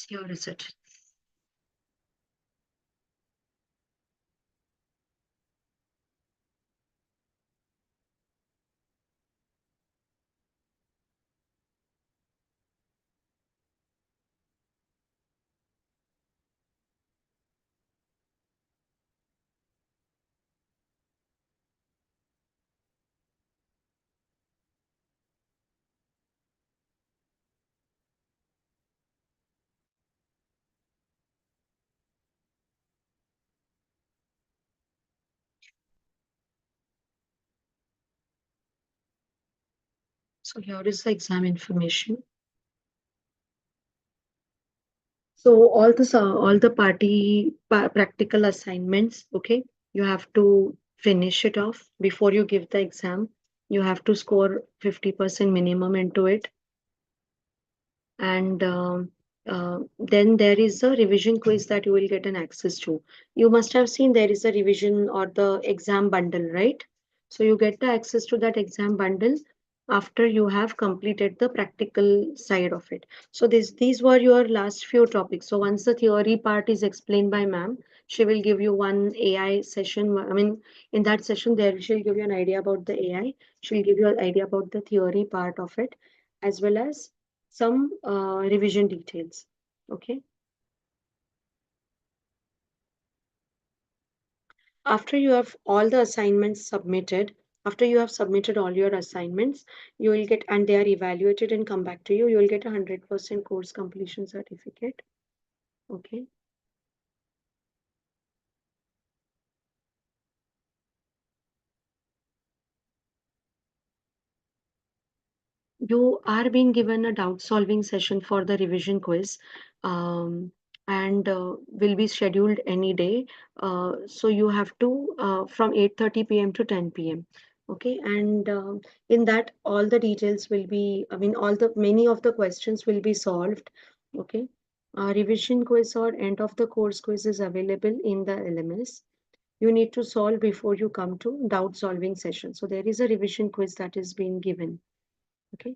Here is it. So here is the exam information. So all the practical assignments, okay, you have to finish it off before you give the exam. You have to score 50% minimum into it. And then there is a revision quiz that you will get an access to. You must have seen there is a revision or the exam bundle, right? So you get the access to that exam bundle after you have completed the practical side of it. So these were your last few topics. So once the theory part is explained by ma'am, she will give you one AI session. I mean, in that session, there she'll give you an idea about the AI. She'll give you an idea about the theory part of it, as well as some revision details. Okay. After you have all the assignments submitted, after you have submitted all your assignments, you will get, and they are evaluated and come back to you, you will get a 100% course completion certificate. Okay. You are being given a doubt solving session for the revision quiz, um, and will be scheduled any day. So you have to from 8:30 p.m. to 10 p.m. Okay, and in that all the details will be, I mean, all the many of the questions will be solved. Okay, revision quiz or end of the course quiz is available in the LMS. You need to solve before you come to doubt solving session. So there is a revision quiz that is being given. Okay.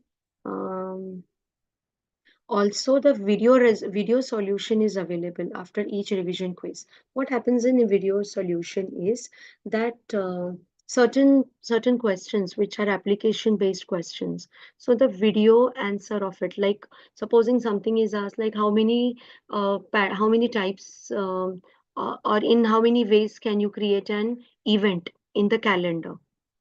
Also, the video solution is available after each revision quiz. What happens in a video solution is that certain questions which are application based questions. So the video answer of it, like supposing something is asked, like how many types or in how many ways can you create an event in the calendar?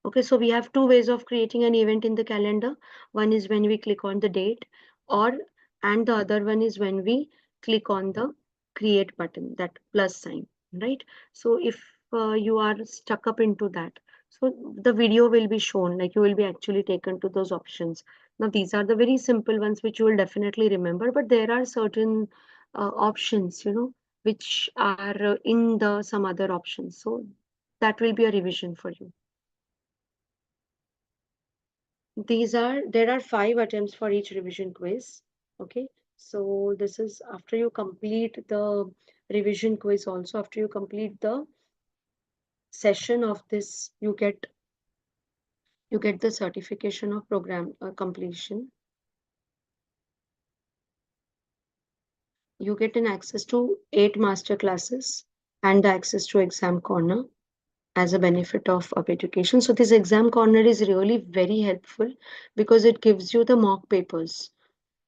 Okay, so we have two ways of creating an event in the calendar. One is when we click on the date, or and the other one is when we click on the create button, that plus sign, right? So if you are stuck up into that, so the video will be shown, like you will be actually taken to those options. Now these are the very simple ones which you will definitely remember, but there are certain options, which are in the some other options, so that will be a revision for you. There are 5 attempts for each revision quiz. Okay, so this is after you complete the revision quiz. Also, after you complete the session of this, you get the certification of program completion. You get an access to 8 master classes and the access to exam corner as a benefit of education. So this exam corner is really very helpful because it gives you the mock papers,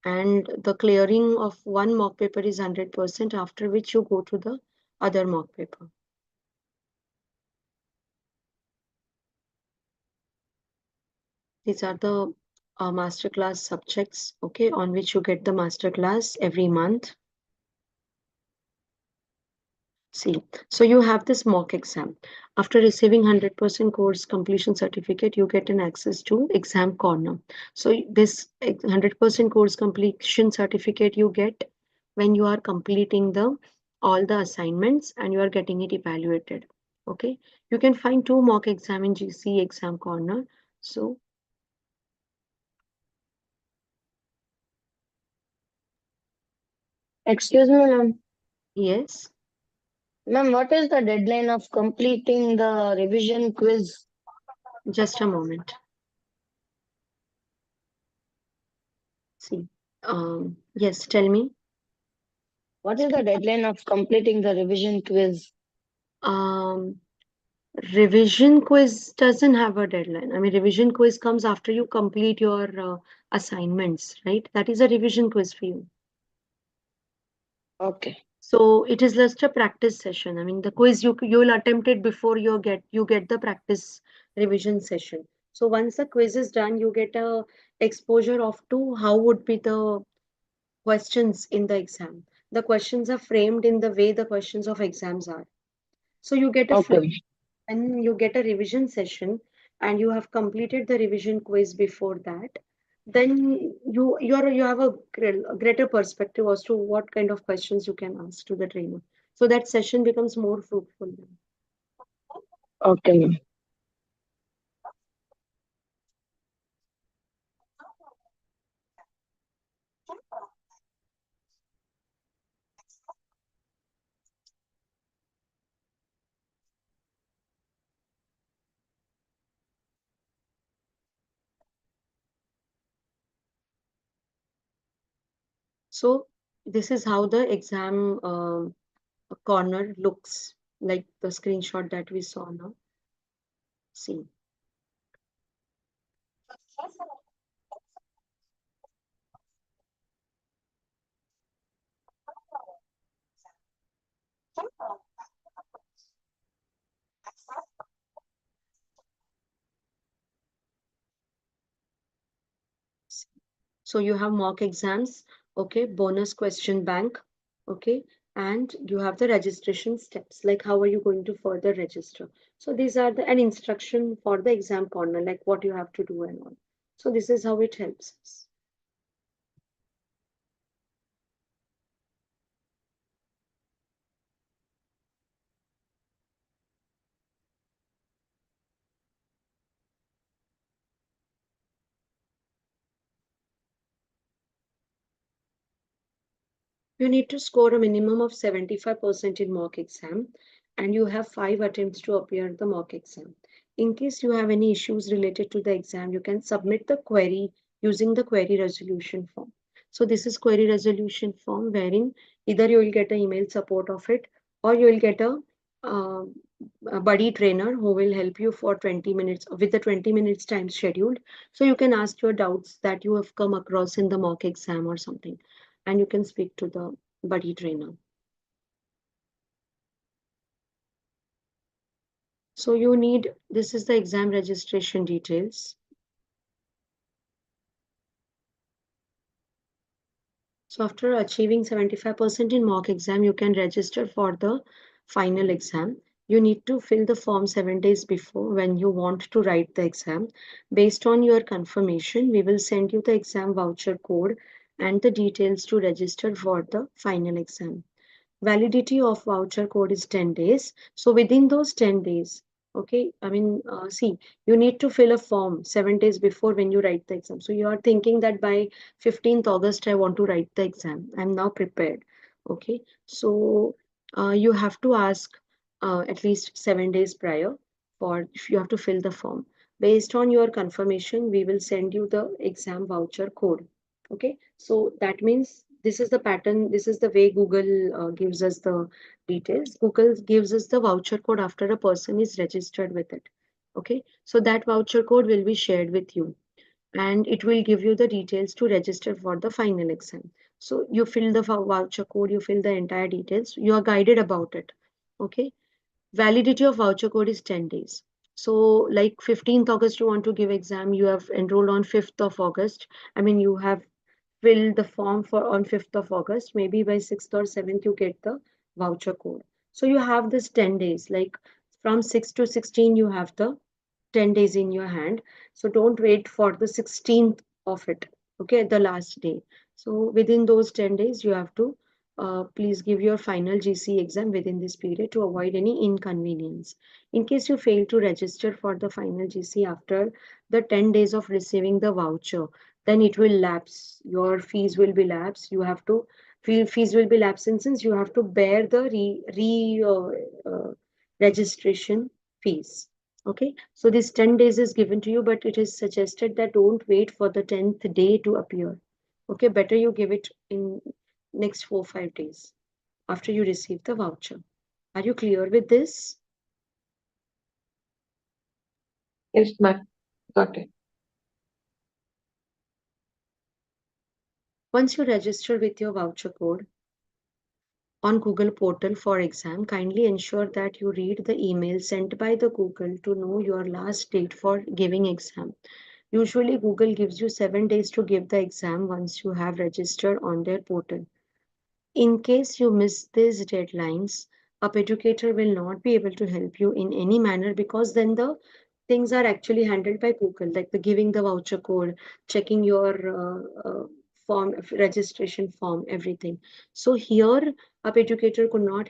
and the clearing of one mock paper is 100%, after which you go to the other mock paper. These are the masterclass subjects, okay, on which you get the masterclass every month. See, so you have this mock exam. After receiving 100% course completion certificate, you get an access to exam corner. So this 100% course completion certificate you get when you are completing all the assignments and you are getting it evaluated. Okay, you can find 2 mock exam in GCE exam corner. So Excuse me, ma'am. yes, Ma'am, what is the deadline of completing the revision quiz? just a moment. See, yes, tell me. What is the deadline of completing the revision quiz? Um, Revision quiz doesn't have a deadline. I mean, revision quiz comes after you complete your assignments, right? That is a revision quiz for you. Okay. So it is just a practice session. I mean, the quiz you will attempt it before you get the practice revision session. So once the quiz is done, you get a exposure of to how would be the questions in the exam. The questions are framed in the way the questions of exams are. So you get a Okay. and you get a revision session and you have completed the revision quiz before that, then you have a greater perspective as to what kind of questions you can ask to the trainer, so that session becomes more fruitful then. Okay, ma'am. So this is how the exam corner looks like, the screenshot that we saw now. See, so you have mock exams, okay, bonus question bank, okay, and you have the registration steps, like how are you going to further register. So these are an instruction for the exam corner, like what you have to do and all. So this is how it helps us. You need to score a minimum of 75% in mock exam, and you have 5 attempts to appear the mock exam. In case you have any issues related to the exam, you can submit the query using the query resolution form. So this is query resolution form wherein either you will get an email support of it, or you will get uh, a buddy trainer who will help you for 20 minutes with the 20 minutes time scheduled. So you can ask your doubts that you have come across in the mock exam or something, and you can speak to the buddy trainer. So you need, this is the exam registration details. So after achieving 75% in mock exam, you can register for the final exam. You need to fill the form 7 days before when you want to write the exam. Based on your confirmation, we will send you the exam voucher code and the details to register for the final exam. Validity of voucher code is 10 days. So within those 10 days, okay, see, you need to fill a form 7 days before when you write the exam. So you are thinking that by 15th August, I want to write the exam. I'm now prepared. Okay, so you have to ask at least 7 days prior for if you have to fill the form. Based on your confirmation, we will send you the exam voucher code. Okay, so that means this is the pattern, this is the way Google gives us the details. Google gives us the voucher code after a person is registered with it. Okay, so that voucher code will be shared with you and it will give you the details to register for the final exam. So you fill the voucher code, you fill the entire details, you are guided about it. Okay, validity of voucher code is 10 days. So like 15th August you want to give exam, you have enrolled on 5th of August. You have fill the form for on 5th of August, maybe by 6th or 7th you get the voucher code. So you have this 10 days, like from 6 to 16 you have the 10 days in your hand. So don't wait for the 16th of it, okay, the last day. So within those 10 days, you have to please give your final GC exam within this period to avoid any inconvenience. In case you fail to register for the final GC after the 10 days of receiving the voucher, then it will lapse. Your fees will be lapse. You have to fees will be lapse, and since you have to bear the registration fees. Okay, so this 10 days is given to you, but it is suggested that don't wait for the 10th day to appear. Okay, better you give it in next 4-5 days after you receive the voucher. Are you clear with this? Yes, ma'am. Got it. Once you register with your voucher code on Google portal for exam, kindly ensure that you read the email sent by the Google to know your last date for giving exam. Usually Google gives you 7 days to give the exam once you have registered on their portal. In case you miss these deadlines, a educator will not be able to help you in any manner because then the things are actually handled by Google, like the giving the voucher code, checking your form, registration form, everything. So here, a educator cannot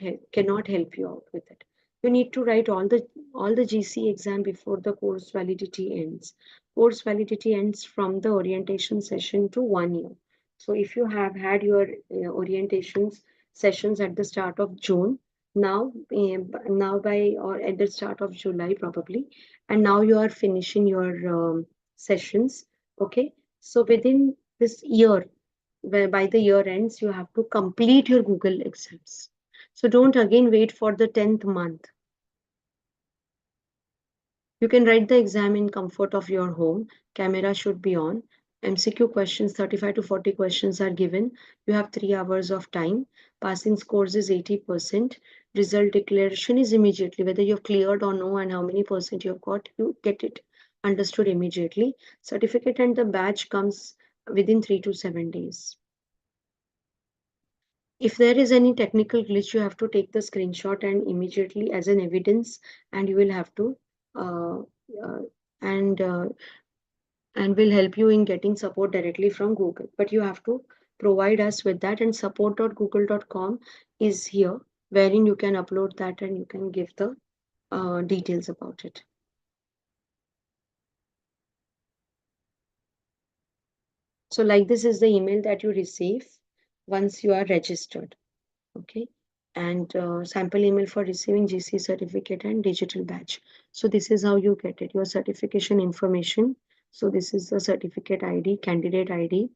help you out with it. You need to write all the GC exam before the course validity ends. Course validity ends from the orientation session to 1 year. So if you have had your orientations sessions at the start of June, now by or at the start of July probably, and now you are finishing your sessions. Okay, so within this year, by the year ends, you have to complete your Google exams. So don't again wait for the 10th month. You can write the exam in comfort of your home. Camera should be on. MCQ questions, 35 to 40 questions are given. You have 3 hours of time. Passing scores is 80%. Result declaration is immediately. Whether you've cleared or no and how many percent you've got, you get it understood immediately. Certificate and the badge comes within 3 to 7 days. If there is any technical glitch, you have to take the screenshot and immediately as an evidence, and you will have to uh, uh, and will help you in getting support directly from Google. But you have to provide us with that, and support.google.com is here, wherein you can upload that and you can give the details about it. So like this is the email that you receive once you are registered. Okay, and sample email for receiving GC certificate and digital badge. So this is how you get it, your certification information So this is the certificate ID, candidate ID.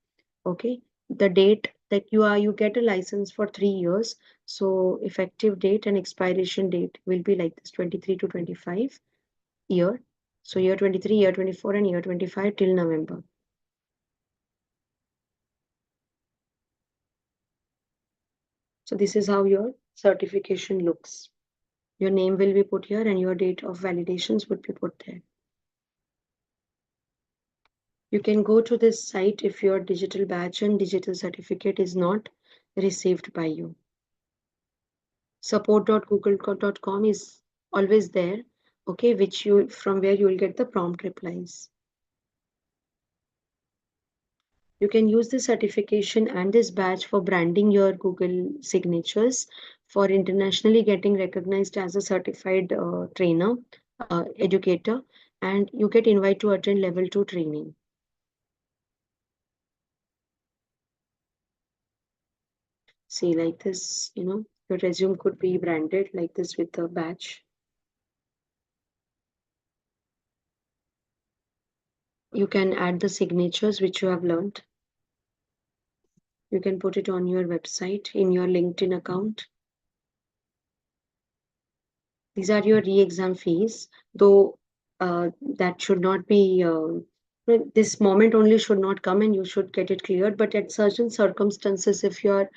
Okay. The date that you get a license for 3 years. So effective date and expiration date will be like this, 23 to 25 year. So year 23, year 24, and year 25 till November. So this is how your certification looks. Your name will be put here and your date of validations would be put there. You can go to this site if your digital badge and digital certificate is not received by you. Support.google.com is always there, okay, from where you will get the prompt replies. You can use this certification and this badge for branding your Google signatures, for internationally getting recognized as a certified trainer, educator, and you get invited to attend level 2 training. See, like this, your resume could be branded like this with the badge. You can add the signatures which you have learned. You can put it on your website, in your LinkedIn account. These are your re-exam fees, though that should not be, this moment only should not come and you should get it cleared. But at certain circumstances, if you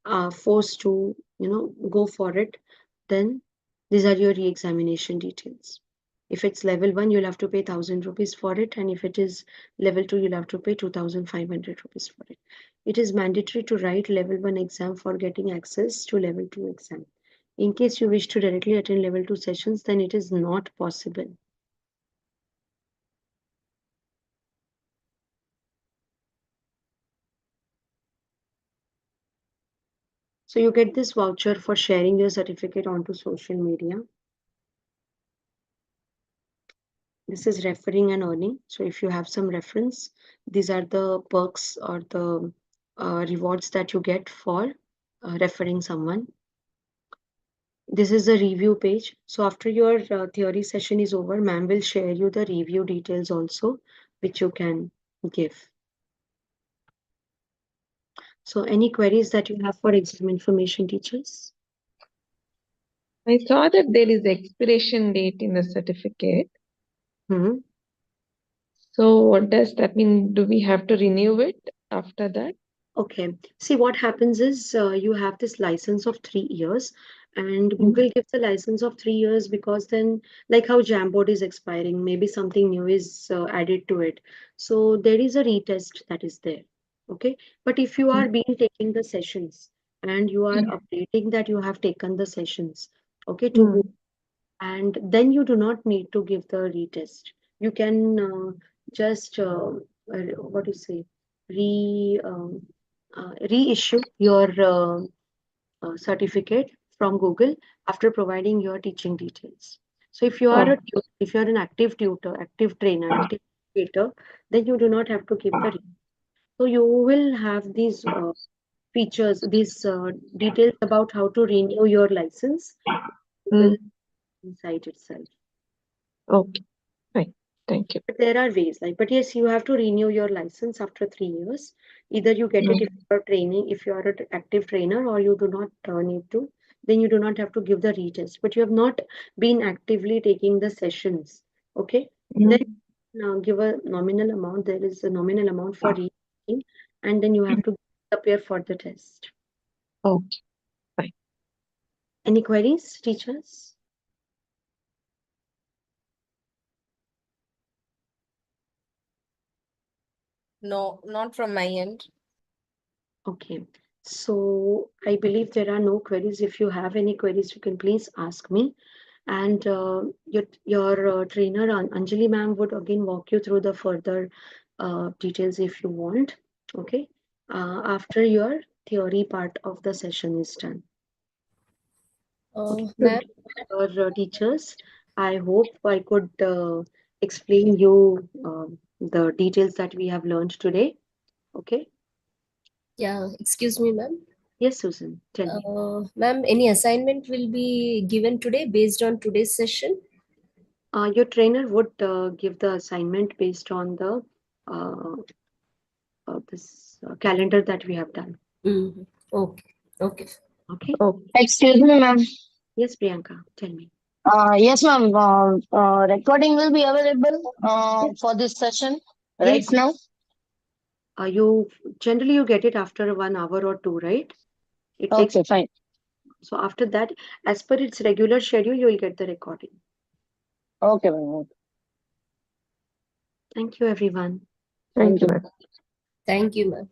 are forced to, go for it, then these are your re-examination details. If it's level 1, you'll have to pay 1,000 rupees for it. And if it is level 2, you'll have to pay 2,500 rupees for it. It is mandatory to write level 1 exam for getting access to level 2 exam. In case you wish to directly attend level 2 sessions, then it is not possible. So you get this voucher for sharing your certificate onto social media. This is referring and earning. So if you have some reference, these are the perks or the rewards that you get for referring someone. This is the review page. So after your theory session is over, ma'am will share you the review details also, which you can give. So any queries that you have for exam information, teachers? I saw that there is expiration date in the certificate. Hmm. So what does that mean? Do we have to renew it after that? Okay. See, what happens is you have this license of 3 years, and Mm. Google gives a license of 3 years because then, like how Jamboard is expiring, maybe something new is added to it. So there is a retest that is there. Okay. But if you are being taking the sessions and you are updating that you have taken the sessions, okay, to Google, and then you do not need to give the retest. You can just what do you say, reissue your certificate from Google after providing your teaching details. So if you are Oh, if you are an active tutor, active trainer, active educator, then you do not have to give the. So you will have these features, these details about how to renew your license Google site itself. okay, fine. Thank you. But there are ways, like, but yes, you have to renew your license after 3 years. Either you get it if you're training, if you are an active trainer, or you do not need to. Then you do not have to give the retest. But you have not been actively taking the sessions. Okay, then give a nominal amount. There is a nominal amount for reading, and then you have to appear for the test. Okay, fine. Any queries, teachers? No, not from my end. Okay, so I believe there are no queries. If you have any queries, you can please ask me. And your trainer, Anjali ma'am, would again walk you through the further details if you want. Okay, after your theory part of the session is done. Okay, Ma'am, so your teachers, I hope I could explain you the details that we have learned today. Okay. yeah, excuse me, ma'am. Yes, Susan, tell me. Ma'am, any assignment will be given today based on today's session? Your trainer would give the assignment based on the this calendar that we have done. Mhm. Okay. Okay. Okay. Okay. Excuse me, ma'am. Yes, Priyanka, tell me. Yes, ma'am. Recording will be available for this session right Yes. now. You generally you get it after 1 hour or two, right? It takes. Okay, fine. So after that, as per its regular schedule, you will get the recording. Okay, ma'am. Thank you, everyone. Thank you, you. ma'am. Thank you, ma'am.